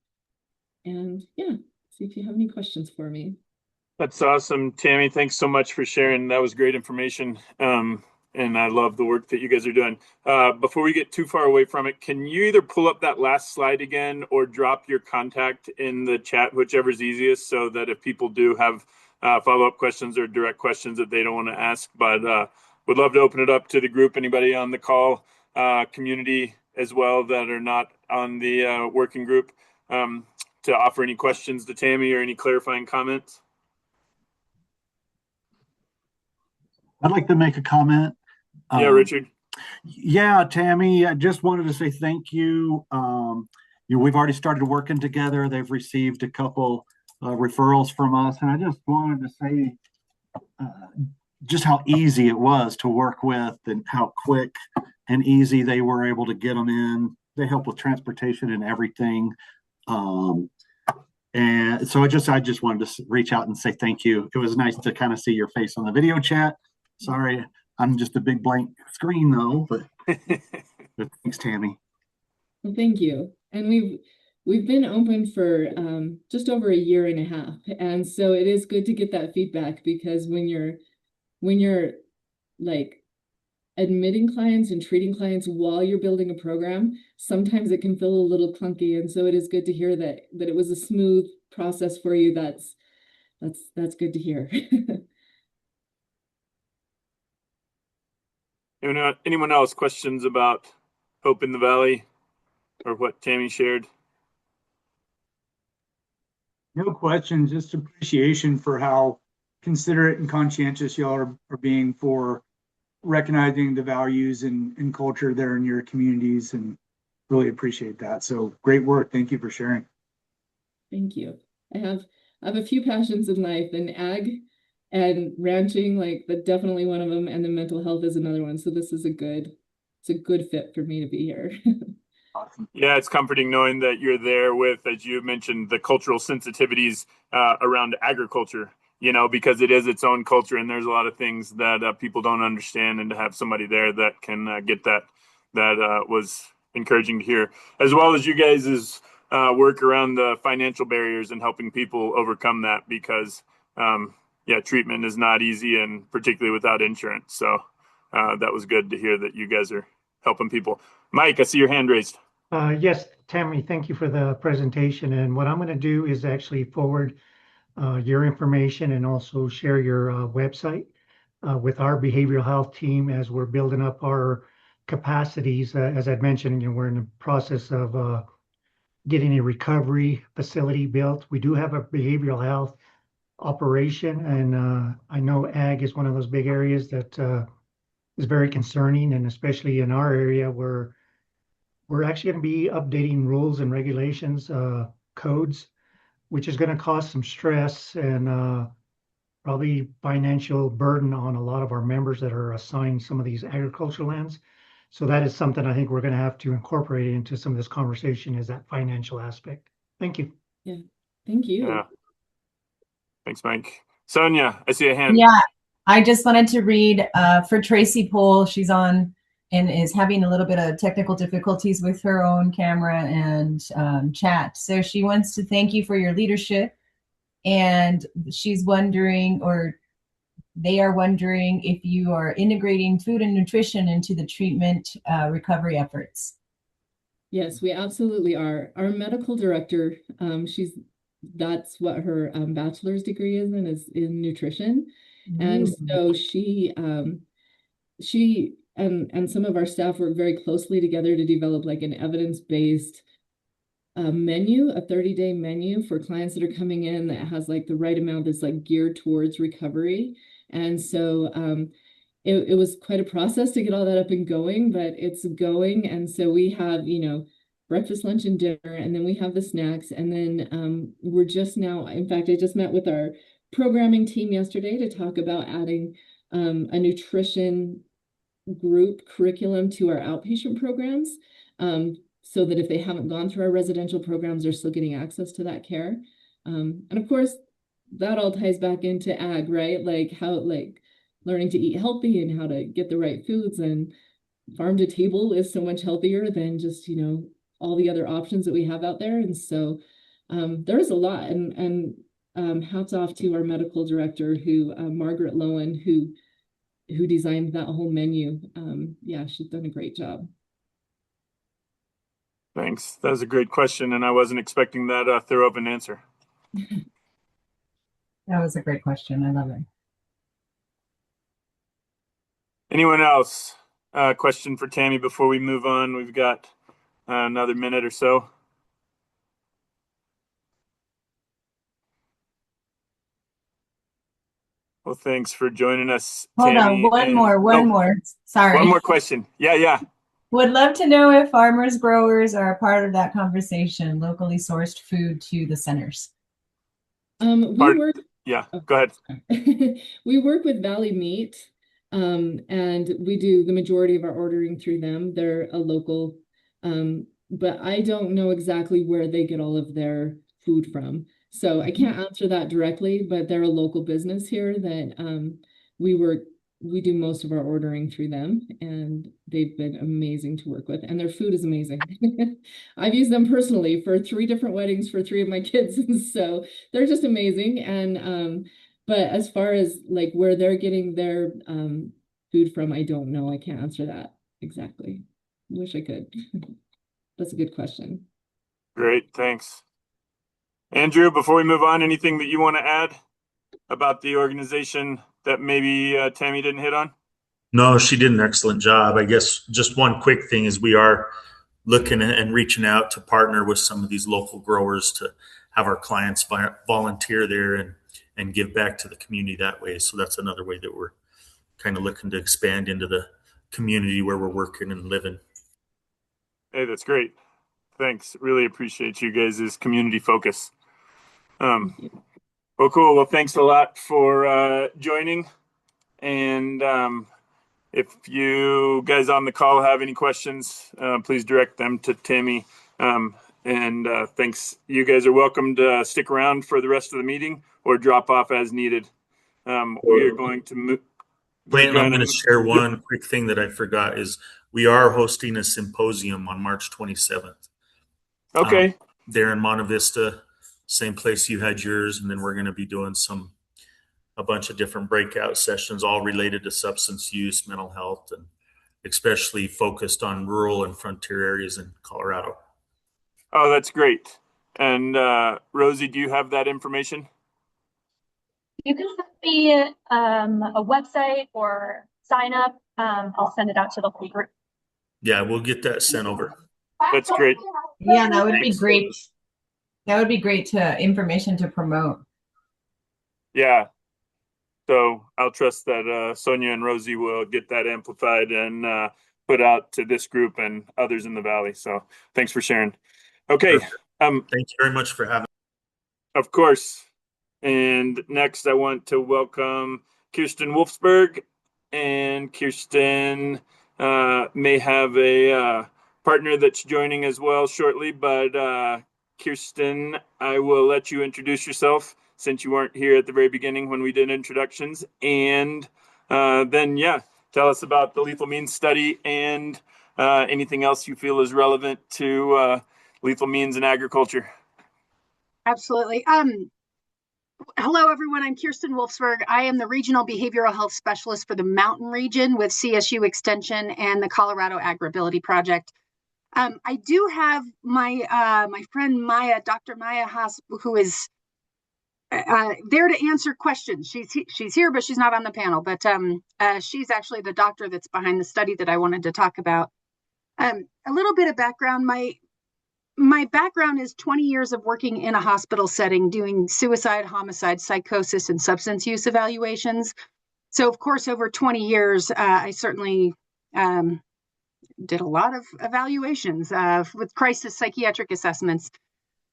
And yeah, see if you have any questions for me.
That's awesome, Tammy. Thanks so much for sharing. That was great information. And I love the work that you guys are doing. Before we get too far away from it, can you either pull up that last slide again or drop your contact in the chat, whichever's easiest, so that if people do have follow-up questions or direct questions that they don't want to ask, but would love to open it up to the group, anybody on the call, community as well that are not on the working group, to offer any questions to Tammy or any clarifying comments.
I'd like to make a comment.
Yeah, Richard.
Yeah, Tammy, I just wanted to say thank you. We've already started working together. They've received a couple referrals from us, and I just wanted to say just how easy it was to work with, and how quick and easy they were able to get them in. They help with transportation and everything. And so I just wanted to reach out and say thank you. It was nice to kind of see your face on the video chat. Sorry, I'm just a big blank screen though, but thanks, Tammy.
Well, thank you. And we've been open for just over a year and a half. And so it is good to get that feedback, because when you're like admitting clients and treating clients while you're building a program, sometimes it can feel a little clunky. And so it is good to hear that it was a smooth process for you. That's good to hear.
Anyone else questions about Hope in the Valley or what Tammy shared?
No questions, just appreciation for how considerate and conscientious y'all are being for recognizing the values and culture there in your communities, and really appreciate that. So great work. Thank you for sharing.
Thank you. I have a few passions in life, and ag and ranching, like, that's definitely one of them, and then mental health is another one. So this is a good fit for me to be here.
Awesome.
Yeah, it's comforting knowing that you're there with, as you mentioned, the cultural sensitivities around agriculture, because it is its own culture, and there's a lot of things that people don't understand, and to have somebody there that can get that was encouraging to hear, as well as you guys' work around the financial barriers and helping people overcome that, because treatment is not easy, and particularly without insurance. So that was good to hear that you guys are helping people. Mike, I see your hand raised.
Yes, Tammy, thank you for the presentation. And what I'm going to do is actually forward your information and also share your website with our behavioral health team as we're building up our capacities. As I'd mentioned, we're in the process of getting a recovery facility built. We do have a behavioral health operation, and I know ag is one of those big areas that is very concerning, and especially in our area where we're actually going to be updating rules and regulations, codes, which is going to cause some stress and probably financial burden on a lot of our members that are assigned some of these agricultural lands. So that is something I think we're going to have to incorporate into some of this conversation, is that financial aspect. Thank you.
Yeah, thank you.
Yeah. Thanks, Mike. Sonia, I see a hand.
Yeah, I just wanted to read for Tracy Pohl. She's on and is having a little bit of technical difficulties with her own camera and chat. So she wants to thank you for your leadership. And she's wondering, or they are wondering, if you are integrating food and nutrition into the treatment recovery efforts.
Yes, we absolutely are. Our medical director, that's what her bachelor's degree is in nutrition. And so she and some of our staff work very closely together to develop like an evidence-based menu, a 30-day menu for clients that are coming in that has like the right amount that's like geared towards recovery. And so it was quite a process to get all that up and going, but it's going. And so we have, breakfast, lunch, and dinner, and then we have the snacks. And then we're just now, in fact, I just met with our programming team yesterday to talk about adding a nutrition group curriculum to our outpatient programs, so that if they haven't gone through our residential programs, they're still getting access to that care. And of course, that all ties back into ag, right? Like learning to eat healthy and how to get the right foods, and farm to table is so much healthier than just, all the other options that we have out there. And so there's a lot, and hats off to our medical director, Margaret Lowen, who designed that whole menu. Yeah, she's done a great job.
Thanks. That was a great question, and I wasn't expecting that thorough of an answer.
That was a great question. I love it.
Anyone else? Question for Tammy before we move on. We've got another minute or so. Well, thanks for joining us,
Hold
Tammy.
on, one more. Sorry.
One more question. Yeah.
Would love to know if farmers growers are a part of that conversation, locally sourced food to the centers.
Yeah, go ahead.
We work with Valley Meat, and we do the majority of our ordering through them. They're a local, but I don't know exactly where they get all of their food from. So I can't answer that directly, but they're a local business here that we do most of our ordering through them, and they've been amazing to work with, and their food is amazing. I've used them personally for 3 different weddings for 3 of my kids, so they're just amazing. And but as far as like where they're getting their food from, I don't know. I can't answer that exactly. Wish I could. That's a good question.
Great, thanks. Andrew, before we move on, anything that you want to add about the organization that maybe Tammy didn't hit on?
No, she did an excellent job. I guess just one quick thing is we are looking and reaching out to partner with some of these local growers to have our clients volunteer there and give back to the community that way. So that's another way that we're kind of looking to expand into the community where we're working and living.
Hey, that's great. Thanks. Really appreciate you guys' community focus. Well, cool. Well, thanks a lot for joining. And if you guys on the call have any questions, please direct them to Tammy. And thanks. You guys are welcome to stick around for the rest of the meeting or drop off as needed. We are going to move.
Clayton, I'm going to share one quick thing that I forgot is we are hosting a symposium on March 27th.
Okay.
There in Monte Vista, same place you had yours. And then we're going to be doing a bunch of different breakout sessions, all related to substance use, mental health, and especially focused on rural and frontier areas in Colorado.
Oh, that's great. And Rosie, do you have that information?
You can send me a website or sign up. I'll send it out to the whole group.
Yeah, we'll get that sent over.
That's great.
Yeah, that would be great. That would be great information to promote.
Yeah. So I'll trust that Sonia and Rosie will get that amplified and put out to this group and others in the Valley. So thanks for sharing. Okay.
Thank you very much for having me.
Of course. And next I want to welcome Kirsten Wolfsberg. And Kirsten may have a partner that's joining as well shortly. But Kirsten, I will let you introduce yourself since you weren't here at the very beginning when we did introductions. And then, tell us about the lethal means study and anything else you feel is relevant to lethal means in agriculture.
Absolutely. Hello, everyone. I'm Kirsten Wolfsberg. I am the Regional Behavioral Health Specialist for the Mountain Region with CSU Extension and the Colorado Ag-Ability Project. I do have my my friend Maya, Dr. Maya Haas, who is there to answer questions. She's here, but she's not on the panel. But she's actually the doctor that's behind the study that I wanted to talk about. A little bit of background. My background is 20 years of working in a hospital setting, doing suicide, homicide, psychosis, and substance use evaluations. So, of course, over 20 years, I certainly did a lot of evaluations with crisis psychiatric assessments.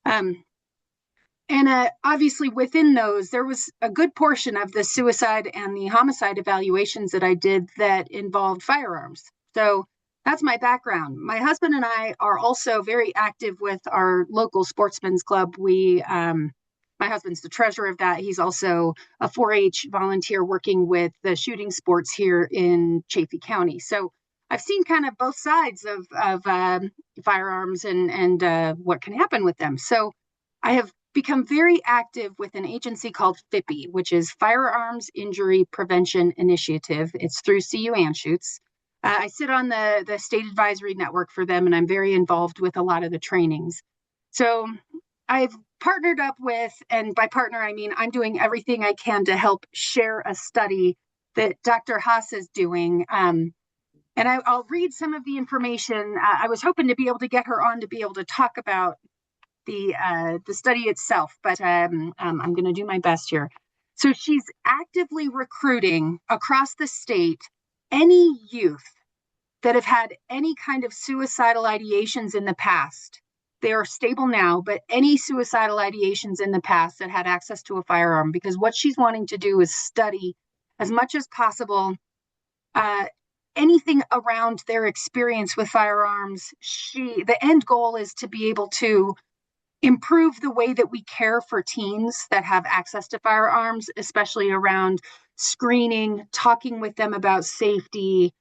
And obviously within those, there was a good portion of the suicide and the homicide evaluations that I did that involved firearms. So that's my background. My husband and I are also very active with our local sportsmen's club. My husband's the treasurer of that. He's also a 4-H volunteer working with the shooting sports here in Chaffee County. So I've seen kind of both sides of firearms and what can happen with them. So I have become very active with an agency called FIPI, which is Firearms Injury Prevention Initiative. It's through CU Anschutz. I sit on the state advisory network for them, and I'm very involved with a lot of the trainings. So I've partnered up with, and by partner, I mean I'm doing everything I can to help share a study that Dr. Haas is doing. And I'll read some of the information. I was hoping to be able to get her on to be able to talk about the study itself, but I'm going to do my best here. So she's actively recruiting across the state any youth that have had any kind of suicidal ideations in the past. They are stable now, but any suicidal ideations in the past that had access to a firearm, because what she's wanting to do is study as much as possible anything around their experience with firearms. The end goal is to be able to improve the way that we care for teens that have access to firearms, especially around screening, talking with them about safety,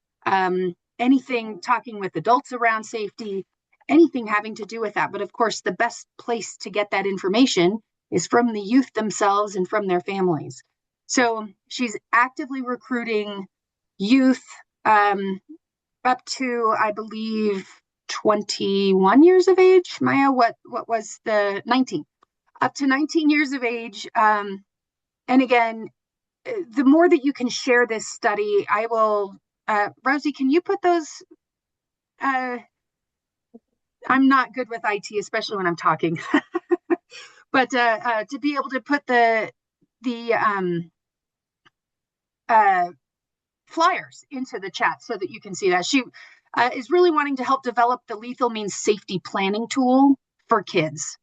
anything, talking with adults around safety, anything having to do with that. But of course, the best place to get that information is from the youth themselves and from their families. So she's actively recruiting youth up to, I believe, 21 years of age. Maya, what was the 19? Up to 19 years of age. And again, the more that you can share this study, I will, Rosie, can you put those, I'm not good with IT, especially when I'm talking, but to be able to put the flyers into the chat so that you can see that. She is really wanting to help develop the lethal means safety planning tool for kids,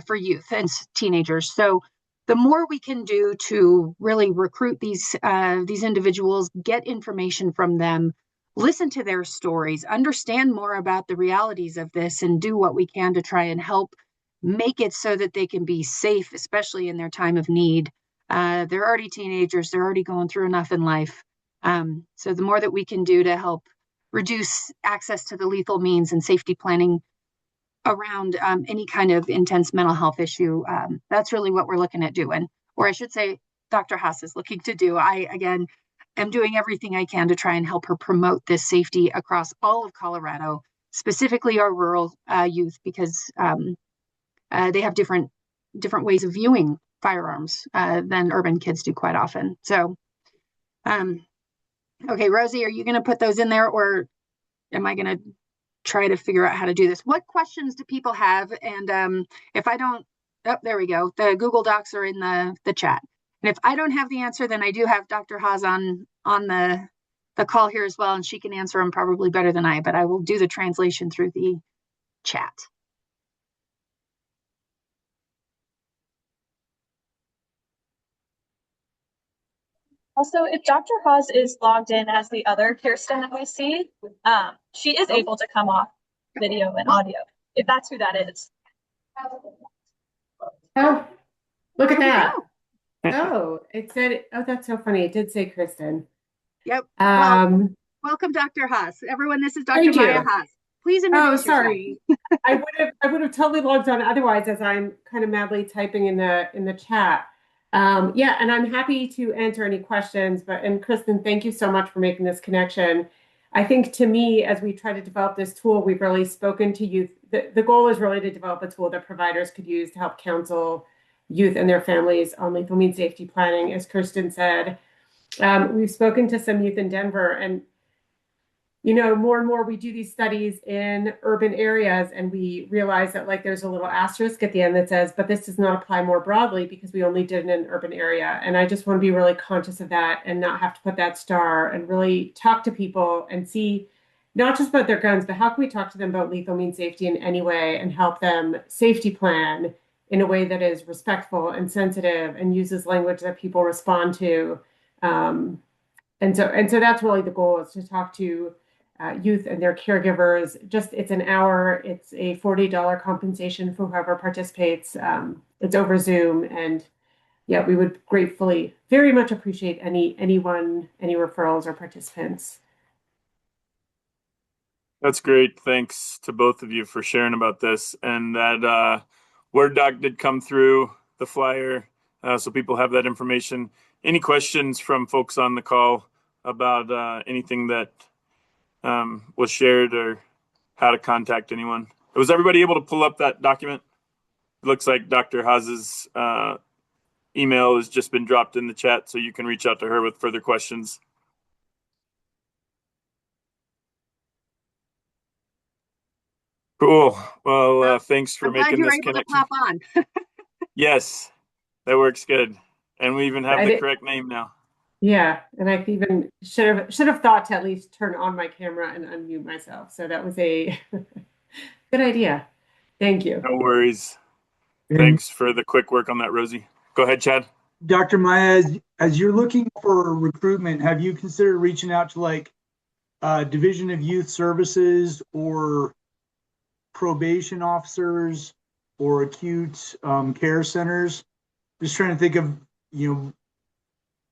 for youth and teenagers. So the more we can do to really recruit these individuals, get information from them, listen to their stories, understand more about the realities of this, and do what we can to try and help make it so that they can be safe, especially in their time of need. They're already teenagers. They're already going through enough in life. So the more that we can do to help reduce access to the lethal means and safety planning around any kind of intense mental health issue, that's really what we're looking at doing. Or I should say, Dr. Haas is looking to do. I, again, am doing everything I can to try and help her promote this safety across all of Colorado, specifically our rural youth, because they have different ways of viewing firearms than urban kids do quite often. So, okay, Rosie, are you going to put those in there, or am I going to try to figure out how to do this? What questions do people have? And if I don't, oh, there we go. The Google Docs are in the chat. And if I don't have the answer, then I do have Dr. Haas on the call here as well, and she can answer them probably better than I, but I will do the translation through the chat.
Also, if Dr. Haas is logged in as the other Kirsten that we see, she is able to come off video and audio, if that's who that is.
Oh, look at that. Oh, it said, oh, that's so funny. It did say Kristen.
Yep. Welcome, Dr. Haas. Everyone, this is Dr. Maya Haas. Please introduce yourself.
Sorry. I would have totally logged on otherwise, as I'm kind of madly typing in the chat. Yeah, and I'm happy to answer any questions. And Kristen, thank you so much for making this connection. I think to me, as we try to develop this tool, we've really spoken to youth. The goal is really to develop a tool that providers could use to help counsel youth and their families on lethal means safety planning, as Kirsten said. We've spoken to some youth in Denver, and more and more we do these studies in urban areas, and we realize that like there's a little asterisk at the end that says, but this does not apply more broadly because we only did it in an urban area. And I just want to be really conscious of that and not have to put that star and really talk to people and see not just about their guns, but how can we talk to them about lethal means safety in any way and help them safety plan in a way that is respectful and sensitive and uses language that people respond to. And so that's really the goal, is to talk to youth and their caregivers. It's an hour. It's a $40 compensation for whoever participates. It's over Zoom, and yeah, we would gratefully, very much appreciate any referrals or participants.
That's great. Thanks to both of you for sharing about this. And that Word doc did come through, the flyer, so people have that information. Any questions from folks on the call about anything that was shared or how to contact anyone? Was everybody able to pull up that document? It looks like Dr. Haas's email has just been dropped in the chat, so you can reach out to her with further questions. Cool. Well, thanks for making this connection.
Pop on.
Yes, that works good. And we even have the correct name now.
Yeah, and I even should have thought to at least turn on my camera and unmute myself. So that was a good idea. Thank you.
No worries. Thanks for the quick work on that, Rosie. Go ahead, Chad.
Dr. Maya, as you're looking for recruitment, have you considered reaching out to like Division of Youth Services or probation officers or acute care centers? Just trying to think of,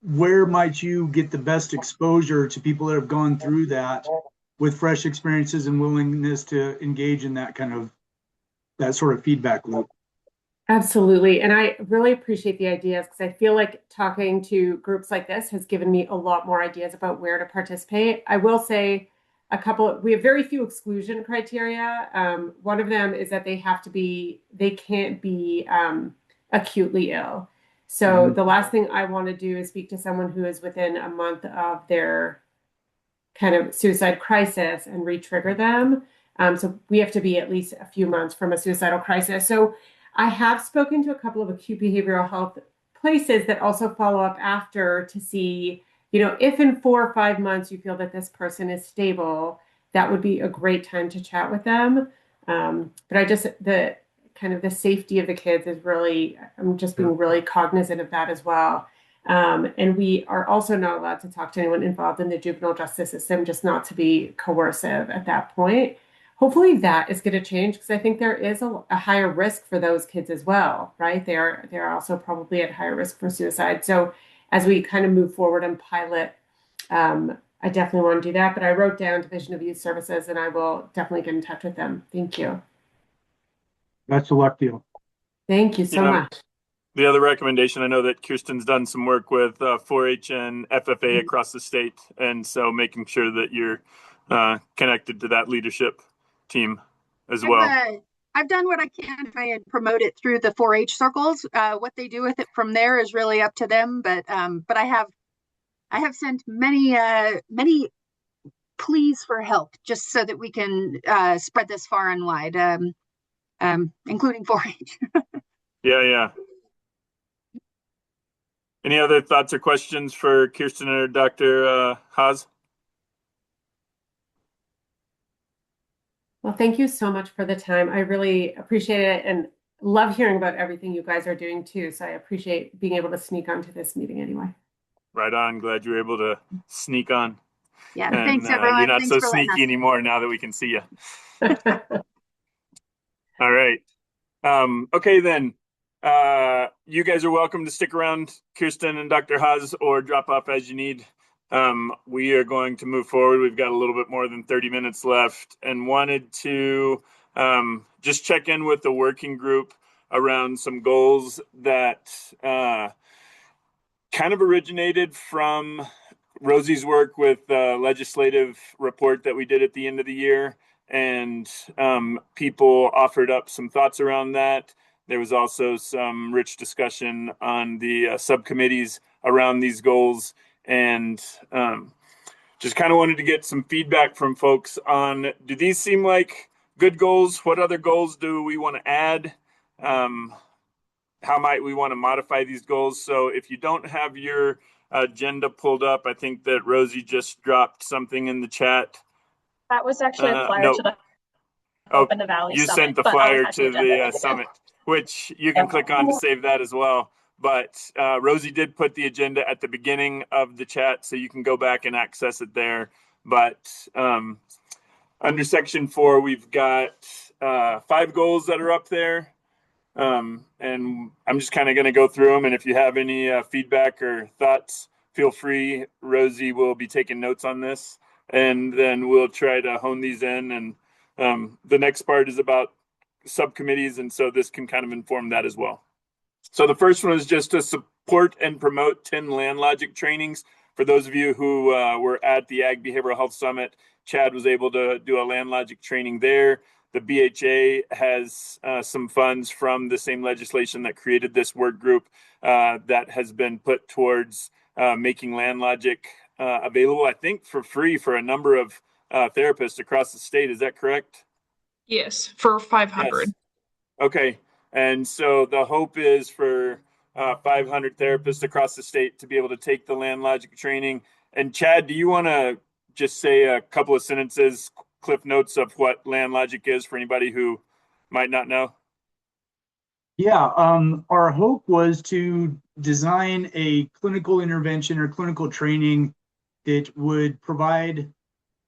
where might you get the best exposure to people that have gone through that with fresh experiences and willingness to engage in that sort of feedback loop?
Absolutely. And I really appreciate the ideas, because I feel like talking to groups like this has given me a lot more ideas about where to participate. I will say we have very few exclusion criteria. One of them is that they can't be acutely ill. So the last thing I want to do is speak to someone who is within a month of their kind of suicide crisis and re-trigger them. So we have to be at least a few months from a suicidal crisis. So I have spoken to a couple of acute behavioral health places that also follow up after to see, if in 4 or 5 months you feel that this person is stable, that would be a great time to chat with them. But the safety of the kids is really, I'm just being really cognizant of that as well. And we are also not allowed to talk to anyone involved in the juvenile justice system, just not to be coercive at that point. Hopefully that is going to change, because I think there is a higher risk for those kids as well, right? They're also probably at higher risk for suicide. So as we kind of move forward and pilot, I definitely want to do that. But I wrote down Division of Youth Services, and I will definitely get in touch with them. Thank you.
Best of luck to you.
Thank you so much.
The other recommendation, I know that Kirsten's done some work with 4-H and FFA across the state, and so making sure that you're connected to that leadership team as well.
I've done what I can to try and promote it through the 4-H circles. What they do with it from there is really up to them. But I have sent many pleas for help, just so that we can spread this far and wide, including 4-H.
Yeah. Any other thoughts or questions for Kirsten or Dr. Haas?
Well, thank you so much for the time. I really appreciate it and love hearing about everything you guys are doing too. So I appreciate being able to sneak onto this meeting anyway.
Right on. Glad you were able to sneak on.
Yeah,
and,
thanks everyone.
You're not
Thanks
so
for
sneaky anymore now that we can see you. All right. Okay, then. You guys are welcome to stick around, Kirsten and Dr. Haas, or drop off as you need. We are going to move forward. We've got a little bit more than 30 minutes left, and wanted to just check in with the working group around some goals that kind of originated from Rosie's work with the legislative report that we did at the end of the year, and people offered up some thoughts around that. There was also some rich discussion on the subcommittees around these goals, and just kind of wanted to get some feedback from folks on, do these seem like good goals? What other goals do we want to add? How might we want to modify these goals? So if you don't have your agenda pulled up, I think that Rosie just dropped something in the chat.
That was actually a flyer
No.
to the Open the Valley
You
Summit,
sent the
but I'll
flyer
attach the
to
agenda.
the summit, which you can click on to save that as well. But Rosie did put the agenda at the beginning of the chat, so you can go back and access it there. But under section 4, we've got 5 goals that are up there. And I'm just kind of going to go through them. And if you have any feedback or thoughts, feel free. Rosie will be taking notes on this, and then we'll try to hone these in. And the next part is about subcommittees, and so this can kind of inform that as well. So the first one is just to support and promote 10 land logic trainings. For those of you who were at the Ag Behavioral Health Summit, Chad was able to do a land logic training there. The BHA has some funds from the same legislation that created this work group that has been put towards making land logic available, I think, for free for a number of therapists across the state. Is that correct?
Yes, for 500.
Yes. Okay. And so the hope is for 500 therapists across the state to be able to take the land logic training. And Chad, do you want to just say a couple of sentences, cliff notes of what land logic is for anybody who might not know?
Yeah, our hope was to design a clinical intervention or clinical training that would provide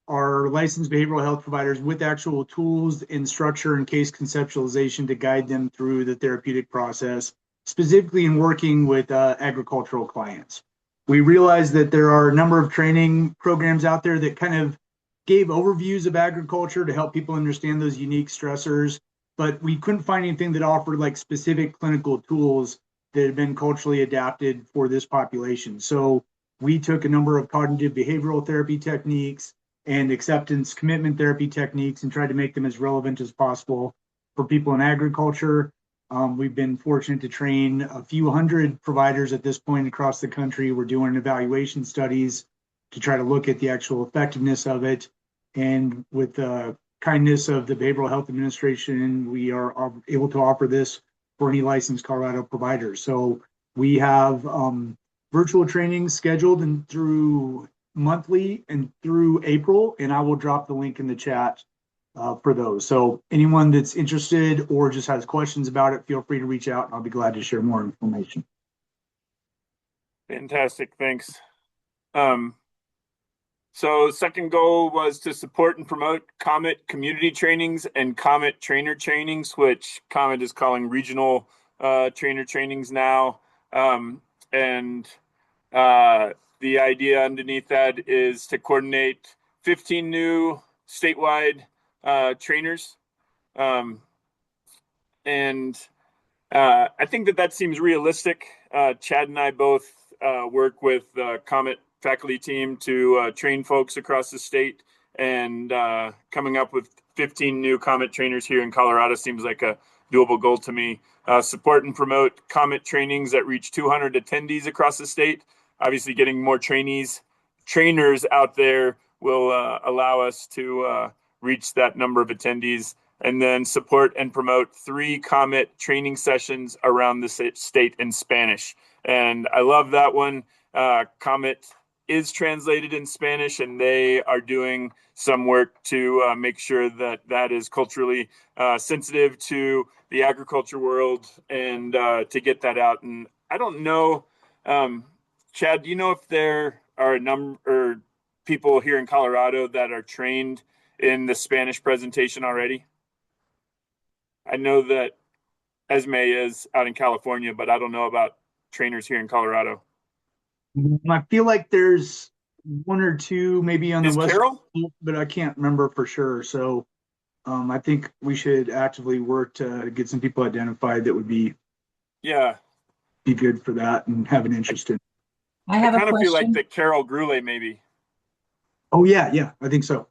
our licensed behavioral health providers with actual tools and structure and case conceptualization to guide them through the therapeutic process, specifically in working with agricultural clients. We realized that there are a number of training programs out there that kind of gave overviews of agriculture to help people understand those unique stressors, but we couldn't find anything that offered like specific clinical tools that had been culturally adapted for this population. So we took a number of cognitive behavioral therapy techniques and acceptance commitment therapy techniques and tried to make them as relevant as possible for people in agriculture. We've been fortunate to train a few hundred providers at this point across the country. We're doing evaluation studies to try to look at the actual effectiveness of it. And with the kindness of the Behavioral Health Administration, we are able to offer this for any licensed Colorado providers. So we have virtual trainings scheduled and through monthly and through April, and I will drop the link in the chat for those. So anyone that's interested or just has questions about it, feel free to reach out and I'll be glad to share more information.
Fantastic, thanks. So second goal was to support and promote COMET community trainings and COMET trainer trainings, which COMET is calling regional trainer trainings now. The idea underneath that is to coordinate 15 new statewide trainers. I think that seems realistic. Chad and I both work with the COMET faculty team to train folks across the state, and coming up with 15 new COMET trainers here in Colorado seems like a doable goal to me. Support and promote COMET trainings that reach 200 attendees across the state. Obviously, getting more trainers out there will allow us to reach that number of attendees. And then support and promote 3 COMET training sessions around the state in Spanish. And I love that one. COMET is translated in Spanish, and they are doing some work to make sure that that is culturally sensitive to the agriculture world and to get that out. And I don't know, Chad, do you know if there are a number or people here in Colorado that are trained in the Spanish presentation already? I know that Esme is out in California, but I don't know about trainers here in Colorado.
I feel like there's 1 or 2 maybe on the West
Carol?
Coast, but I can't remember for sure. So I think we should actively work to get some people identified that would be good for that and have an interest in.
I have a
kind of feel like
question.
the Carol Grule maybe.
Oh, yeah, I think so.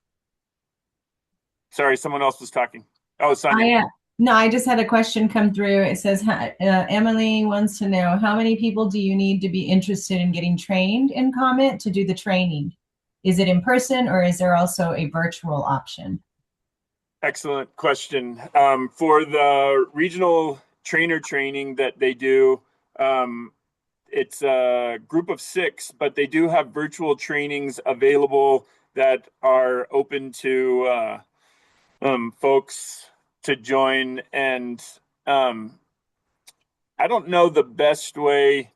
Sorry, someone else was talking. Oh, Sonia.
No, I just had a question come through. It says, Emily wants to know, how many people do you need to be interested in getting trained in COMET to do the training? Is it in person or is there also a virtual option?
Excellent question. For the regional trainer training that they do, it's a group of 6, but they do have virtual trainings available that are open to folks to join. And I don't know the best way.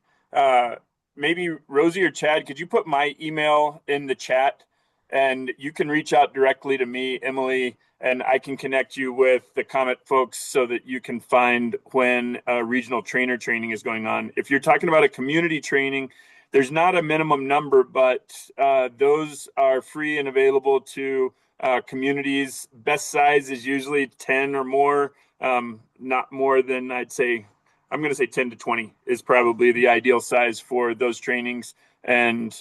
Maybe Rosie or Chad, could you put my email in the chat and you can reach out directly to me, Emily, and I can connect you with the COMET folks so that you can find when a regional trainer training is going on. If you're talking about a community training, there's not a minimum number, but those are free and available to communities. Best size is usually 10 or more, not more than I'm going to say 10 to 20 is probably the ideal size for those trainings. And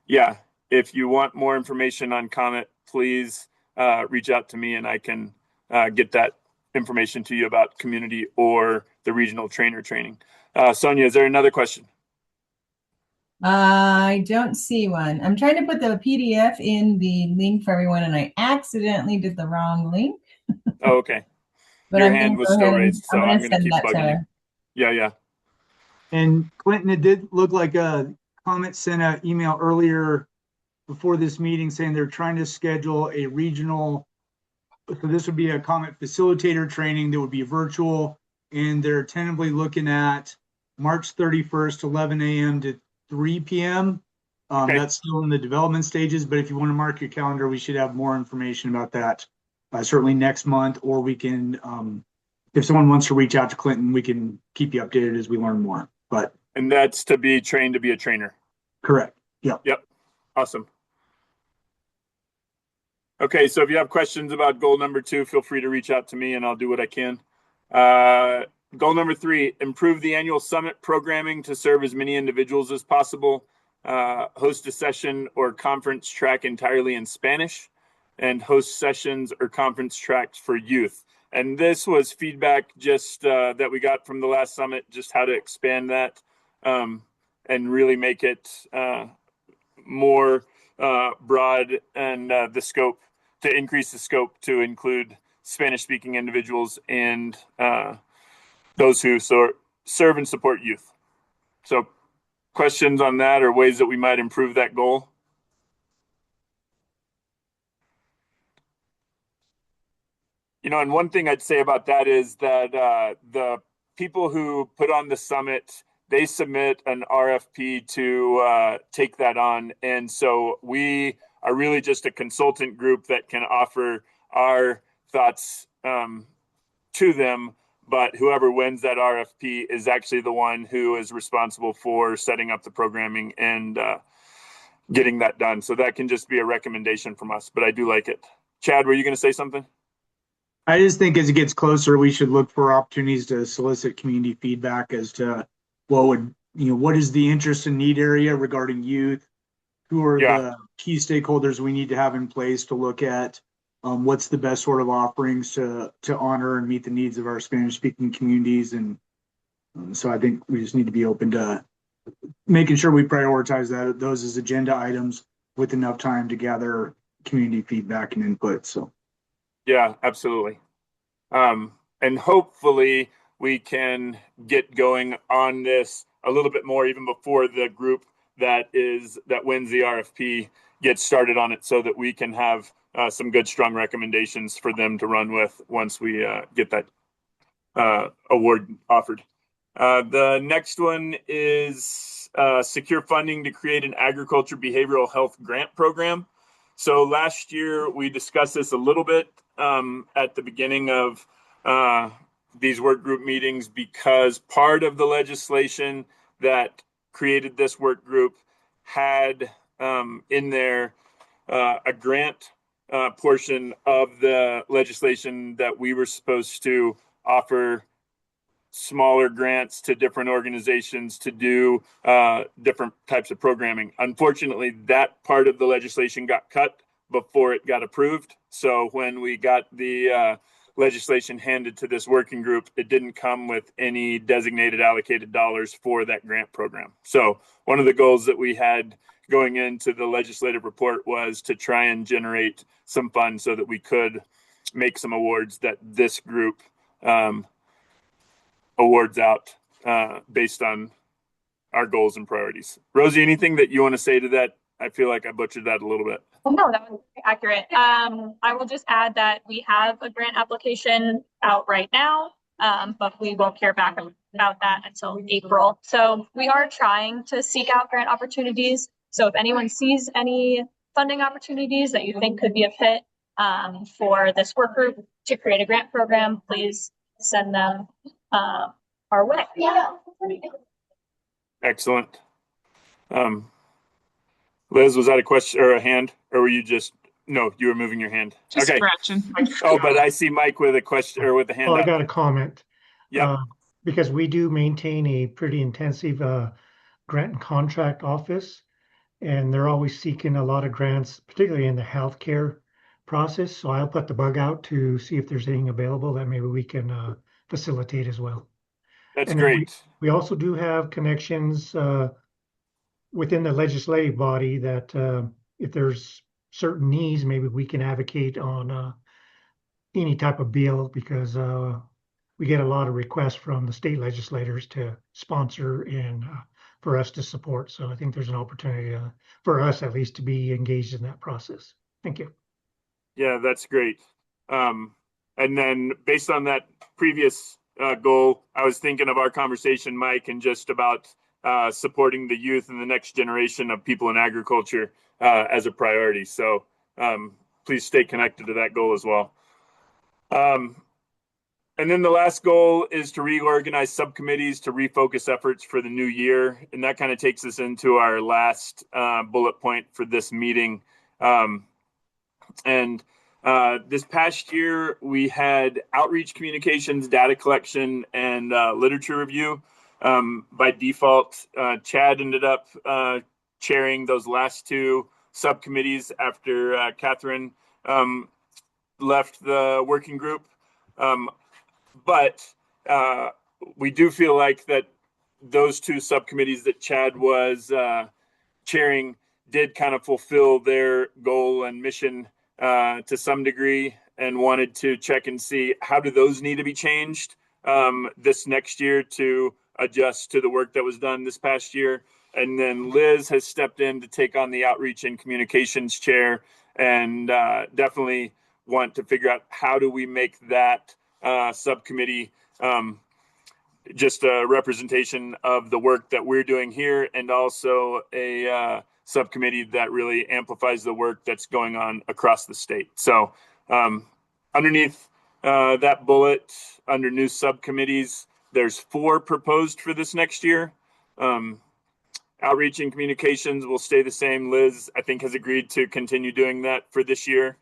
yeah, if you want more information on COMET, please reach out to me and I can get that information to you about community or the regional trainer training. Sonia, is there another question?
I don't see one. I'm trying to put the PDF in the link for everyone and I accidentally did the wrong link.
Oh, okay.
But
Your
I'm
hand
going to
was
go
still
ahead and
raised, so I'm going to
send
keep
that
bugging
to
you.
her.
Yeah.
And Clinton, it did look like a COMET sent an email earlier before this meeting saying they're trying to schedule a regional. So this would be a COMET facilitator training that would be virtual, and they're tentatively looking at March 31st, 11 a.m. to 3 p.m.
Okay.
That's still in the development stages, but if you want to mark your calendar, we should have more information about that certainly next month, or we can, if someone wants to reach out to Clinton, we can keep you updated as we learn more.
And that's to be trained to be a trainer.
Correct. Yep.
Awesome. Okay, so if you have questions about goal number 2, feel free to reach out to me and I'll do what I can. Goal number 3, improve the annual summit programming to serve as many individuals as possible. Host a session or conference track entirely in Spanish, and host sessions or conference tracks for youth. And this was feedback just that we got from the last summit, just how to expand that and really make it more broad and the scope, to increase the scope to include Spanish-speaking individuals and those who serve and support youth. So questions on that or ways that we might improve that goal? And one thing I'd say about that is that the people who put on the summit, they submit an RFP to take that on. And so we are really just a consultant group that can offer our thoughts to them. But whoever wins that RFP is actually the one who is responsible for setting up the programming and getting that done. So that can just be a recommendation from us, but I do like it. Chad, were you going to say something?
I just think as it gets closer, we should look for opportunities to solicit community feedback as to what is the interest and need area regarding youth? Who are the key stakeholders we need to have in place to look at what's the best sort of offerings to honor and meet the needs of our Spanish-speaking communities. And so I think we just need to be open to making sure we prioritize those as agenda items with enough time to gather community feedback and input. So.
Yeah, absolutely. And hopefully we can get going on this a little bit more even before the group that wins the RFP gets started on it, so that we can have some good, strong recommendations for them to run with once we get that award offered. The next one is secure funding to create an agriculture behavioral health grant program. So last year we discussed this a little bit at the beginning of these work group meetings, because part of the legislation that created this work group had in there a grant portion of the legislation that we were supposed to offer smaller grants to different organizations to do different types of programming. Unfortunately, that part of the legislation got cut before it got approved. So when we got the legislation handed to this working group, it didn't come with any designated allocated dollars for that grant program. So one of the goals that we had going into the legislative report was to try and generate some funds so that we could make some awards that this group awards out based on our goals and priorities. Rosie, anything that you want to say to that? I feel like I butchered that a little bit.
No, that was accurate. I will just add that we have a grant application out right now, but we won't hear back about that until April. So we are trying to seek out grant opportunities. So if anyone sees any funding opportunities that you think could be a fit for this work group to create a grant program, please send them our way.
Excellent. Liz, was that a question or a hand, or were you just, no, you were moving your hand.
Just
okay.
scratching.
Oh, but I see Mike with a question or with a hand
Oh,
up.
I got a comment.
Yeah.
Because we do maintain a pretty intensive grant and contract office, and they're always seeking a lot of grants, particularly in the healthcare process. So I'll put the bug out to see if there's anything available that maybe we can facilitate as well.
That's
and
great.
We also do have connections within the legislative body that if there's certain needs, maybe we can advocate on any type of bill, because we get a lot of requests from the state legislators to sponsor and for us to support. So I think there's an opportunity for us at least to be engaged in that process. Thank you.
Yeah, that's great. And then based on that previous goal, I was thinking of our conversation, Mike, and just about supporting the youth and the next generation of people in agriculture as a priority. So please stay connected to that goal as well. And then the last goal is to reorganize subcommittees to refocus efforts for the new year. And that kind of takes us into our last bullet point for this meeting. This past year, we had outreach communications, data collection, and literature review. By default, Chad ended up chairing those last two subcommittees after Catherine left the working group. But we do feel like that those two subcommittees that Chad was chairing did kind of fulfill their goal and mission to some degree, and wanted to check and see how do those need to be changed this next year to adjust to the work that was done this past year. And then Liz has stepped in to take on the outreach and communications chair, and definitely want to figure out how do we make that subcommittee just a representation of the work that we're doing here, and also a subcommittee that really amplifies the work that's going on across the state. So underneath that bullet, under new subcommittees, there's 4 proposed for this next year. Outreach and communications will stay the same. Liz, I think, has agreed to continue doing that for this year.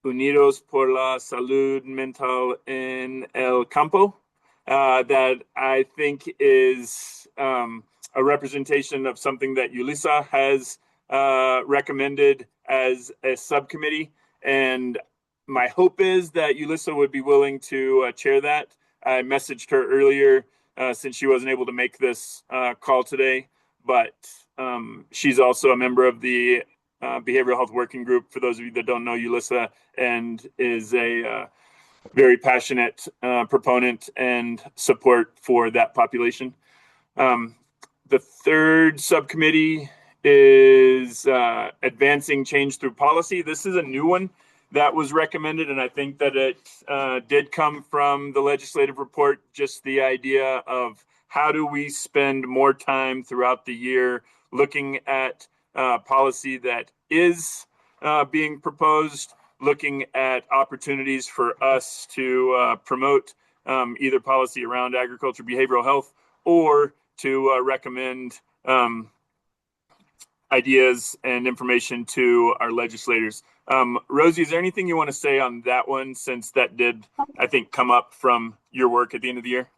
Unidos por la Salud Mental en el Campo, that I think is a representation of something that Yulisa has recommended as a subcommittee. And my hope is that Yulisa would be willing to chair that. I messaged her earlier since she wasn't able to make this call today, but she's also a member of the Behavioral Health Working Group, for those of you that don't know Yulisa, and is a very passionate proponent and support for that population. The third subcommittee is advancing change through policy. This is a new one that was recommended, and I think that it did come from the legislative report, just the idea of how do we spend more time throughout the year looking at policy that is being proposed, looking at opportunities for us to promote either policy around agriculture, behavioral health, or to recommend ideas and information to our legislators. Rosie, is there anything you want to say on that one, since that did, I think, come up from your work at the end of the year?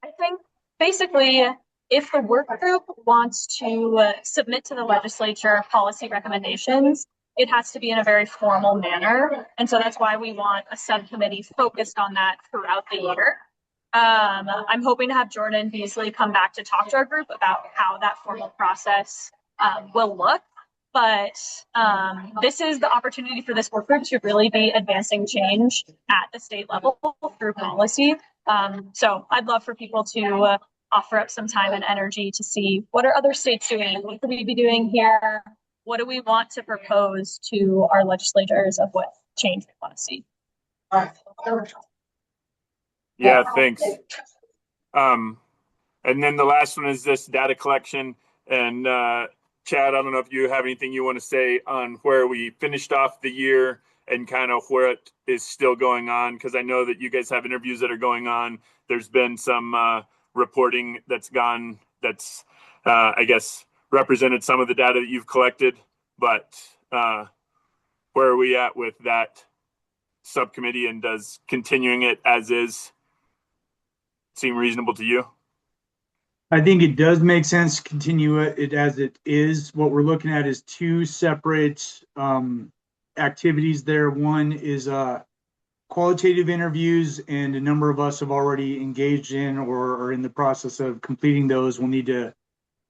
I think basically, if the work group wants to submit to the legislature policy recommendations, it has to be in a very formal manner. And so that's why we want a subcommittee focused on that throughout the year. I'm hoping to have Jordan Beasley come back to talk to our group about how that formal process will look. But this is the opportunity for this work group to really be advancing change at the state level through policy. So I'd love for people to offer up some time and energy to see what are other states doing, what could we be doing here, what do we want to propose to our legislators of what change we want to see.
Yeah, thanks. And then the last one is this data collection. And Chad, I don't know if you have anything you want to say on where we finished off the year and kind of where it is still going on, because I know that you guys have interviews that are going on. There's been some reporting that's gone that's, I guess, represented some of the data that you've collected. But where are we at with that subcommittee, and does continuing it as is seem reasonable to you?
I think it does make sense to continue it as it is. What we're looking at is two separate activities there. One is qualitative interviews, and a number of us have already engaged in or are in the process of completing those. We'll need to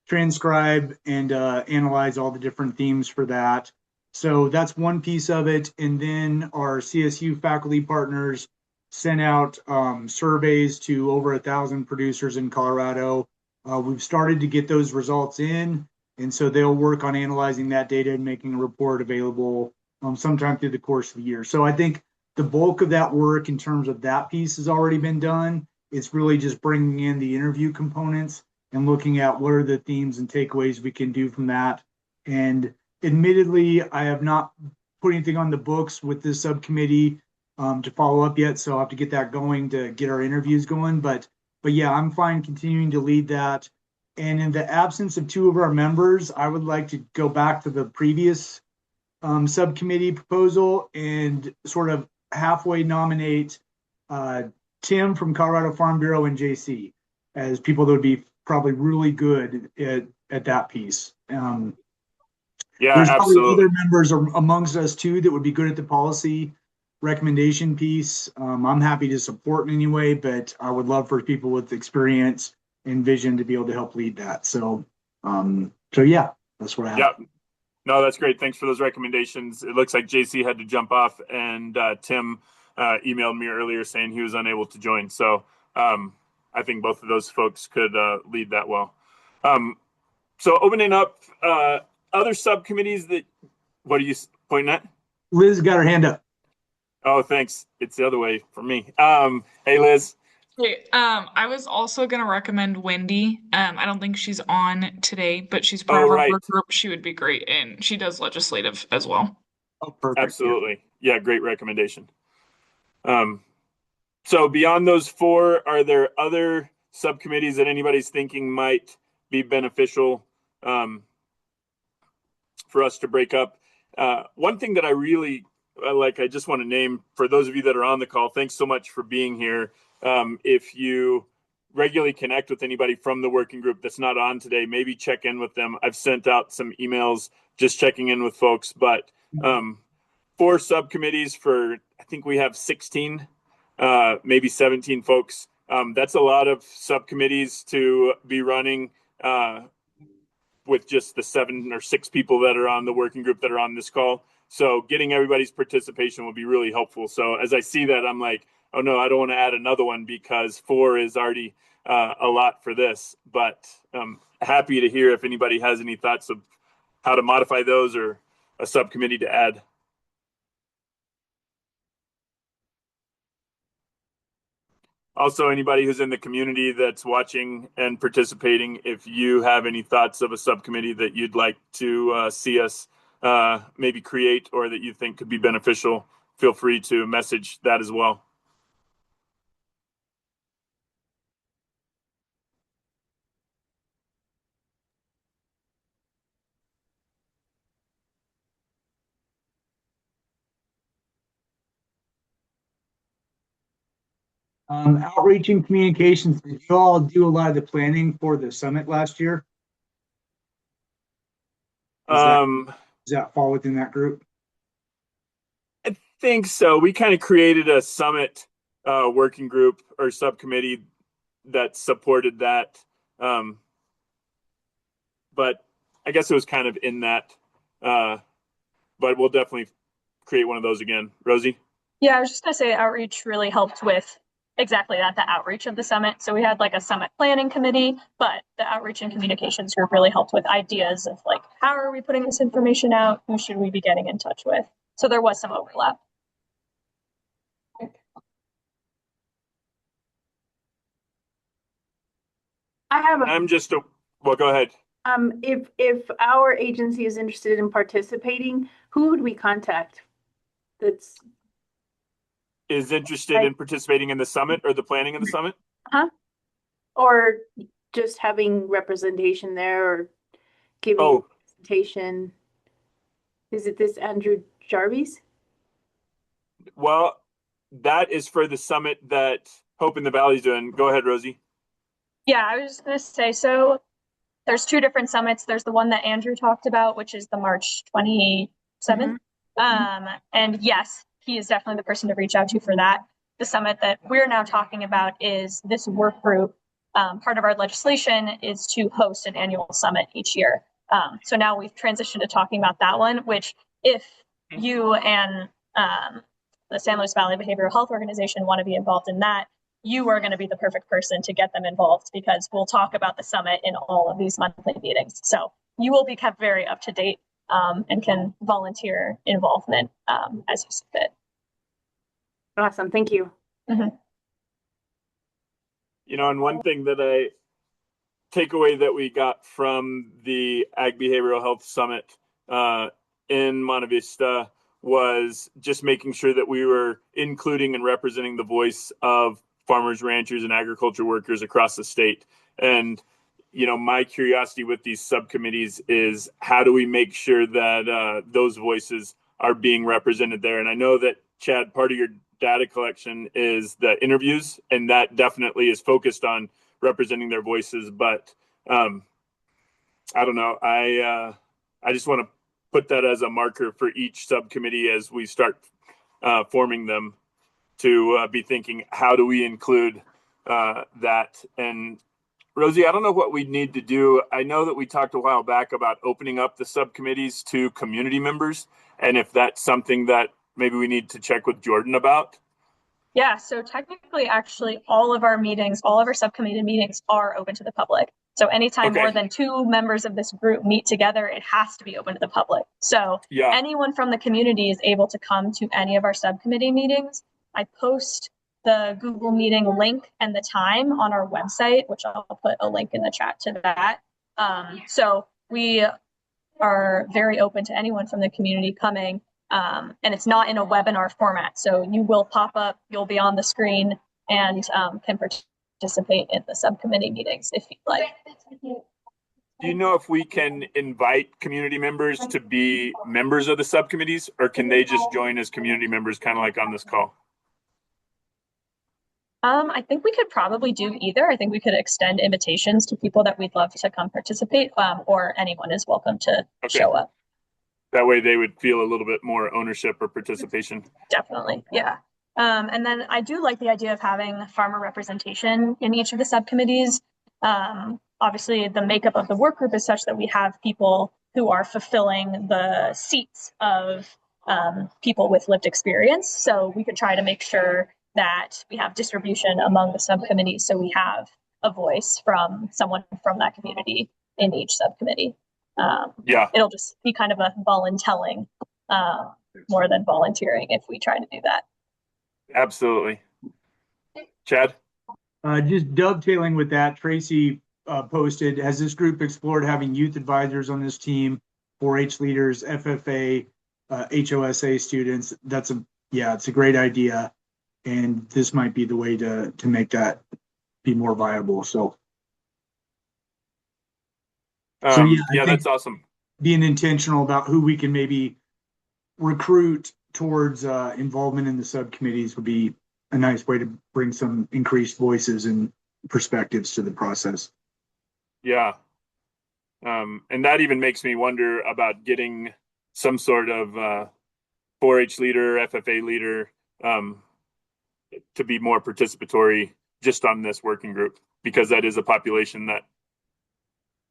transcribe and analyze all the different themes for that. So that's one piece of it. And then our CSU faculty partners sent out surveys to over 1,000 producers in Colorado. We've started to get those results in, and so they'll work on analyzing that data and making a report available sometime through the course of the year. So I think the bulk of that work in terms of that piece has already been done. It's really just bringing in the interview components and looking at what are the themes and takeaways we can do from that. And admittedly, I have not put anything on the books with this subcommittee to follow up yet, so I'll have to get that going to get our interviews going. But yeah, I'm fine continuing to lead that. And in the absence of two of our members, I would like to go back to the previous subcommittee proposal and sort of halfway nominate Tim from Colorado Farm Bureau and JC as people that would be probably really good at that piece.
Yeah,
there's
absolutely.
Probably other members amongst us too that would be good at the policy recommendation piece. I'm happy to support in any way, but I would love for people with experience and vision to be able to help lead that. So yeah, that's what I have.
Yeah, no, that's great. Thanks for those recommendations. It looks like JC had to jump off, and Tim emailed me earlier saying he was unable to join. So I think both of those folks could lead that well. So opening up other subcommittees that, what are you pointing at?
Liz got her hand up.
Oh, thanks. It's the other way for me. Hey, Liz.
Hey, I was also gonna recommend Wendy. I don't think she's on today, but she's part of our work group. She would be great, and she does legislative as well.
Oh, perfect.
Absolutely. Yeah, great recommendation. So beyond those four, are there other subcommittees that anybody's thinking might be beneficial for us to break up? One thing that I really like, I just want to name for those of you that are on the call, thanks so much for being here. If you regularly connect with anybody from the working group that's not on today, maybe check in with them. I've sent out some emails just checking in with folks, but 4 subcommittees for, I think we have 16, maybe 17 folks. That's a lot of subcommittees to be running with just the 7 or 6 people that are on the working group that are on this call. So getting everybody's participation will be really helpful. So as I see that, I'm like, oh no, I don't want to add another one because 4 is already a lot for this. But happy to hear if anybody has any thoughts of how to modify those or a subcommittee to add. Also, anybody who's in the community that's watching and participating, if you have any thoughts of a subcommittee that you'd like to see us maybe create or that you think could be beneficial, feel free to message that as well.
Outreach and communications, did you all do a lot of the planning for the summit last year? Does that fall within that group?
I think so. We kind of created a summit working group or subcommittee that supported that. But I guess it was kind of in that. But we'll definitely create one of those again. Rosie?
Yeah, I was just going to say outreach really helped with exactly that, the outreach of the summit. So we had like a summit planning committee, but the outreach and communications group really helped with ideas of like, how are we putting this information out? Who should we be getting in touch with? So there was some overlap.
I have
well, go ahead.
If our agency is interested in participating, who would we contact?
Is interested in participating in the summit or the planning of the summit?
Or just having representation there or giving presentation. Is it this Andrew Jarvis?
Well, that is for the summit that Hope in the Valley is doing. Go ahead, Rosie.
Yeah, I was just going to say, so there's two different summits. There's the one that Andrew talked about, which is the March 27th. And yes, he is definitely the person to reach out to for that. The summit that we're now talking about is this work group. Part of our legislation is to host an annual summit each year. So now we've transitioned to talking about that one, which if you and the San Luis Valley Behavioral Health Organization want to be involved in that, you are going to be the perfect person to get them involved because we'll talk about the summit in all of these monthly meetings. So you will be kept very up to date and can volunteer involvement as you see fit.
Awesome. Thank you.
You know, and one thing that I take away that we got from the Ag Behavioral Health Summit in Monte Vista was just making sure that we were including and representing the voice of farmers, ranchers, and agriculture workers across the state. And, you know, my curiosity with these subcommittees is how do we make sure that those voices are being represented there? And I know that, Chad, part of your data collection is the interviews, and that definitely is focused on representing their voices. But I don't know. I just want to put that as a marker for each subcommittee as we start forming them to be thinking, how do we include that? And Rosie, I don't know what we need to do. I know that we talked a while back about opening up the subcommittees to community members, and if that's something that maybe we need to check with Jordan about.
Yeah, so technically, actually, all of our meetings, all of our subcommittee meetings are open to the public. So anytime more than two members of this group meet together, it has to be open to the public. So anyone from the community is able to come to any of our subcommittee meetings. I post the Google Meeting link and the time on our website, which I'll put a link in the chat to that. So we are very open to anyone from the community coming. And it's not in a webinar format. So you will pop up, you'll be on the screen and can participate in the subcommittee meetings if you'd like.
Do you know if we can invite community members to be members of the subcommittees, or can they just join as community members, kind of like on this call?
I think we could probably do either. I think we could extend invitations to people that we'd love to come participate, or anyone is welcome to show up.
That way they would feel a little bit more ownership or participation.
Definitely, yeah. And then I do like the idea of having farmer representation in each of the subcommittees. Obviously, the makeup of the work group is such that we have people who are fulfilling the seats of people with lived experience. So we could try to make sure that we have distribution among the subcommittees so we have a voice from someone from that community in each subcommittee. It'll just be kind of a voluntelling more than volunteering if we try to do that.
Absolutely. Chad?
Just dovetailing with that, Tracy posted, has this group explored having youth advisors on this team, 4-H leaders, FFA, HOSA students? It's a great idea. And this might be the way to make that be more viable. So
that's awesome.
Being intentional about who we can maybe recruit towards involvement in the subcommittees would be a nice way to bring some increased voices and perspectives to the process.
Yeah. And that even makes me wonder about getting some sort of 4-H leader, FFA leader, to be more participatory just on this working group, because that is a population that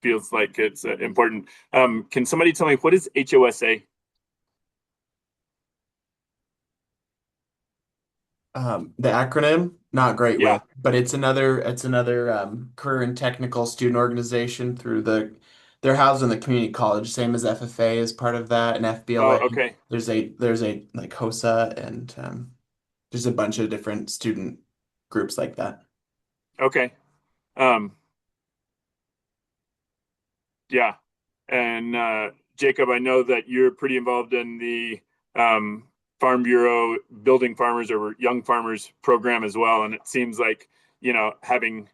feels like it's important. Can somebody tell me, what is HOSA?
The acronym, not great
Yeah.
with, but it's another career and technical student organization through they're housed in the community college, same as FFA is part of that, and FBLA.
Oh, okay.
There's a like HOSA, and there's a bunch of different student groups like that.
Okay. Yeah. And Jacob, I know that you're pretty involved in the Farm Bureau Building Farmers or Young Farmers program as well. And it seems like, having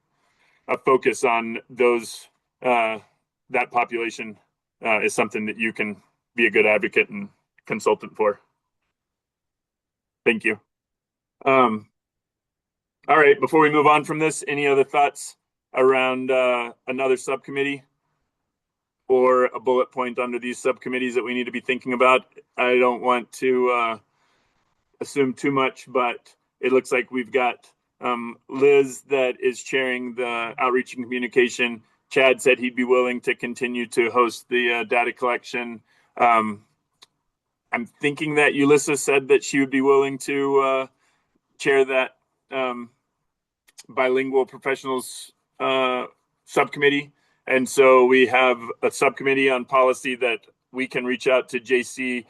a focus on those, that population is something that you can be a good advocate and consultant for. Thank you. All right, before we move on from this, any other thoughts around another subcommittee or a bullet point under these subcommittees that we need to be thinking about? I don't want to assume too much, but it looks like we've got Liz that is chairing the outreach and communication. Chad said he'd be willing to continue to host the data collection. I'm thinking that Ulysses said that she would be willing to chair that bilingual professionals subcommittee. And so we have a subcommittee on policy that we can reach out to JC,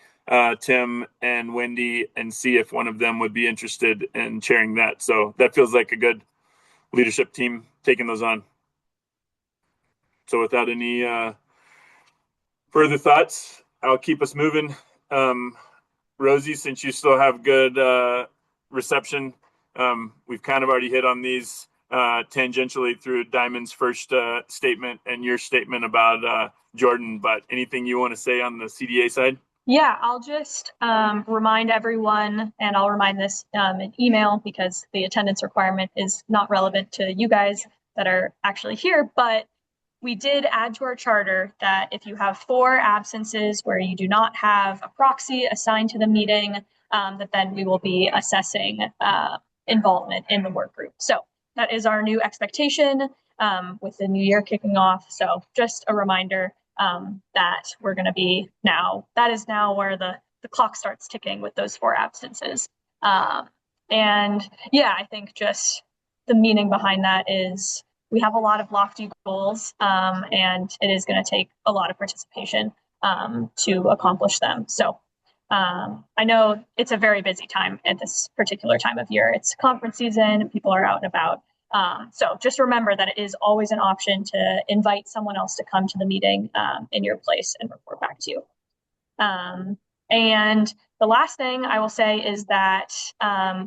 Tim, and Wendy and see if one of them would be interested in chairing that. So that feels like a good leadership team taking those on. So without any further thoughts, I'll keep us moving. Rosie, since you still have good reception, we've kind of already hit on these tangentially through Diamond's first statement and your statement about Jordan, but anything you want to say on the CDA side?
Yeah, I'll just remind everyone, and I'll remind this in email because the attendance requirement is not relevant to you guys that are actually here, but we did add to our charter that if you have 4 absences where you do not have a proxy assigned to the meeting, that then we will be assessing involvement in the work group. So that is our new expectation with the new year kicking off. So just a reminder that we're going to be that is now where the clock starts ticking with those 4 absences. And yeah, I think just the meaning behind that is we have a lot of lofty goals, and it is going to take a lot of participation to accomplish them. So I know it's a very busy time at this particular time of year. It's conference season, people are out and about. So just remember that it is always an option to invite someone else to come to the meeting in your place and report back to you. And the last thing I will say is that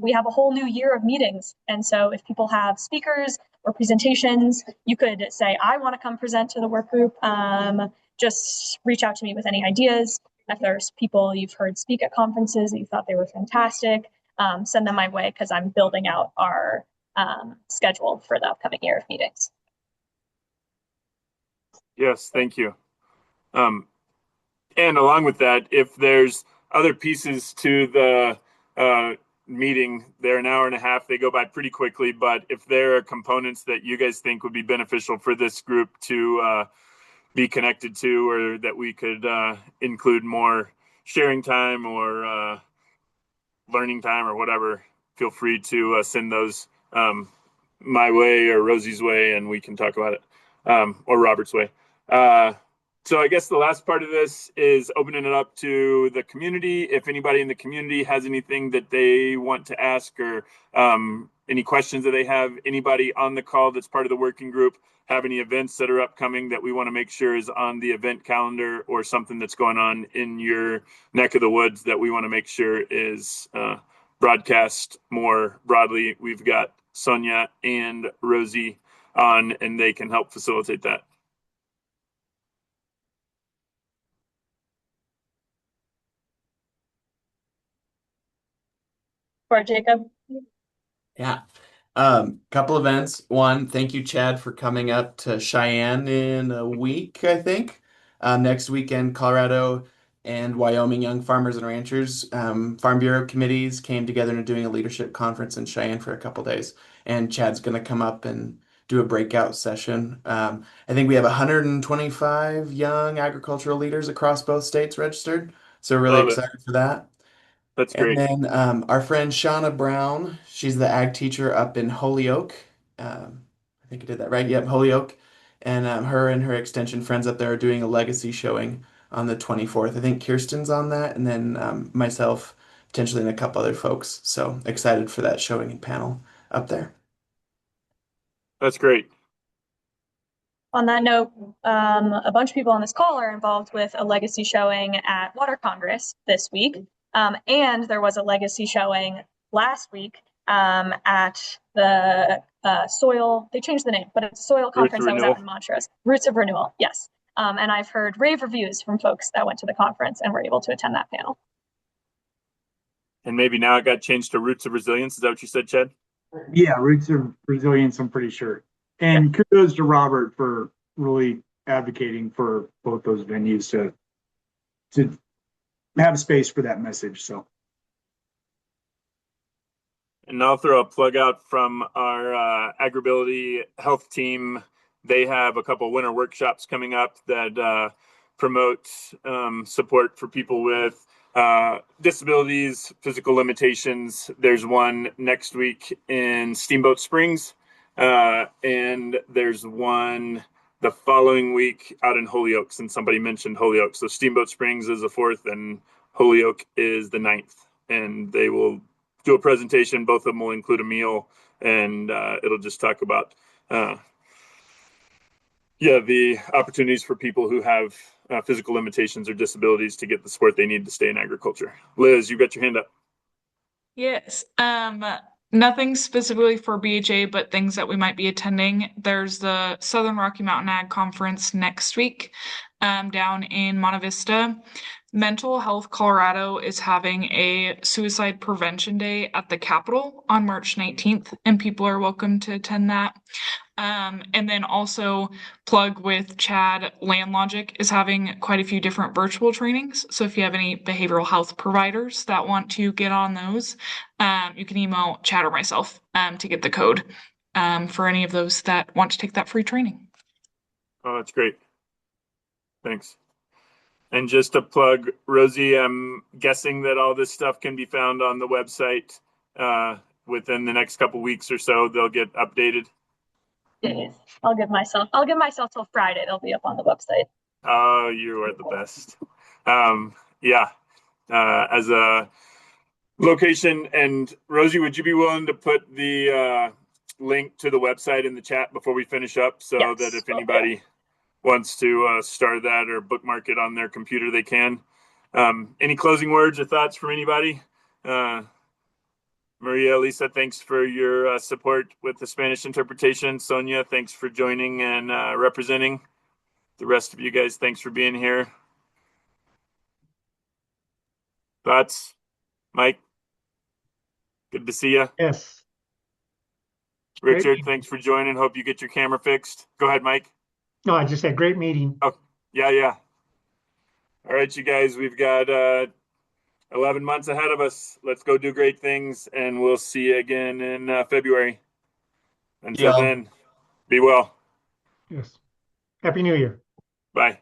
we have a whole new year of meetings. And so if people have speakers or presentations, you could say, I want to come present to the work group. Just reach out to me with any ideas. If there's people you've heard speak at conferences that you thought they were fantastic, send them my way because I'm building out our schedule for the upcoming year of meetings.
Yes, thank you. And along with that, if there's other pieces to the meeting, they're an hour and a half, they go by pretty quickly, but if there are components that you guys think would be beneficial for this group to be connected to, or that we could include more sharing time or learning time or whatever, feel free to send those my way or Rosie's way, and we can talk about it, or Robert's way. So I guess the last part of this is opening it up to the community. If anybody in the community has anything that they want to ask or any questions that they have, anybody on the call that's part of the working group have any events that are upcoming that we want to make sure is on the event calendar, or something that's going on in your neck of the woods that we want to make sure is broadcast more broadly, we've got Sonia and Rosie on, and they can help facilitate that.
For Jacob?
Yeah. Couple events. One, thank you, Chad, for coming up to Cheyenne in a week, I think. Next weekend, Colorado and Wyoming Young Farmers and Ranchers Farm Bureau committees came together and are doing a leadership conference in Cheyenne for a couple days. And Chad's going to come up and do a breakout session. I think we have 125 young agricultural leaders across both states registered. So really
Love it.
excited for that.
That's
And
great.
then our friend Shauna Brown, she's the ag teacher up in Holyoke. I think I did that right. Yep, Holyoke. And her and her extension friends up there are doing a legacy showing on the 24th. I think Kirsten's on that, and then myself, potentially, and a couple other folks. So excited for that showing and panel up there.
That's great.
On that note, a bunch of people on this call are involved with a legacy showing at Water Congress this week. And there was a legacy showing last week at the soil, they changed the name, but it's a soil conference that was out in Montrose. Roots of Renewal, yes. And I've heard rave reviews from folks that went to the conference and were able to attend that panel.
And maybe now it got changed to Roots of Resilience. Is that what you said, Chad?
Yeah, Roots of Resilience, I'm pretty sure. And kudos to Robert for really advocating for both those venues to have space for that message. So,
and I'll throw a plug out from our AgriBility health team. They have a couple winter workshops coming up that promote support for people with disabilities, physical limitations. There's one next week in Steamboat Springs, and there's one the following week out in Holyoke, since somebody mentioned Holyoke. So Steamboat Springs is the 4th and Holyoke is the 9th. And they will do a presentation. Both of them will include a meal, and it'll just talk about the opportunities for people who have physical limitations or disabilities to get the support they need to stay in agriculture. Liz, you got your hand up.
Yes. Nothing specifically for BHA, but things that we might be attending. There's the Southern Rocky Mountain Ag Conference next week down in Monte Vista. Mental Health Colorado is having a suicide prevention day at the Capitol on March 19th, and people are welcome to attend that. And then also plug with Chad, LandLogic is having quite a few different virtual trainings. So if you have any behavioral health providers that want to get on those, you can email Chad or myself to get the code for any of those that want to take that free training.
Oh, that's great. Thanks. And just to plug, Rosie, I'm guessing that all this stuff can be found on the website within the next couple weeks or so. They'll get updated.
Days. I'll give myself till Friday. They'll be up on the website.
Oh, you are the best. As a location, and Rosie, would you be willing to put the link to the website in the chat before we finish up, so that if anybody wants to start that or bookmark it on their computer, they can. Any closing words or thoughts from anybody? Maria, Lisa, thanks for your support with the Spanish interpretation. Sonia, thanks for joining and representing. The rest of you guys, thanks for being here. Thoughts? Mike? Good to see you.
Yes.
Richard, thanks for joining. Hope you get your camera fixed. Go ahead, Mike.
No, I just said great meeting.
Oh, yeah. All right, you guys, we've got 11 months ahead of us. Let's go do great things, and we'll see you again in February. Until then, be well.
Yes. Happy New Year.
Bye.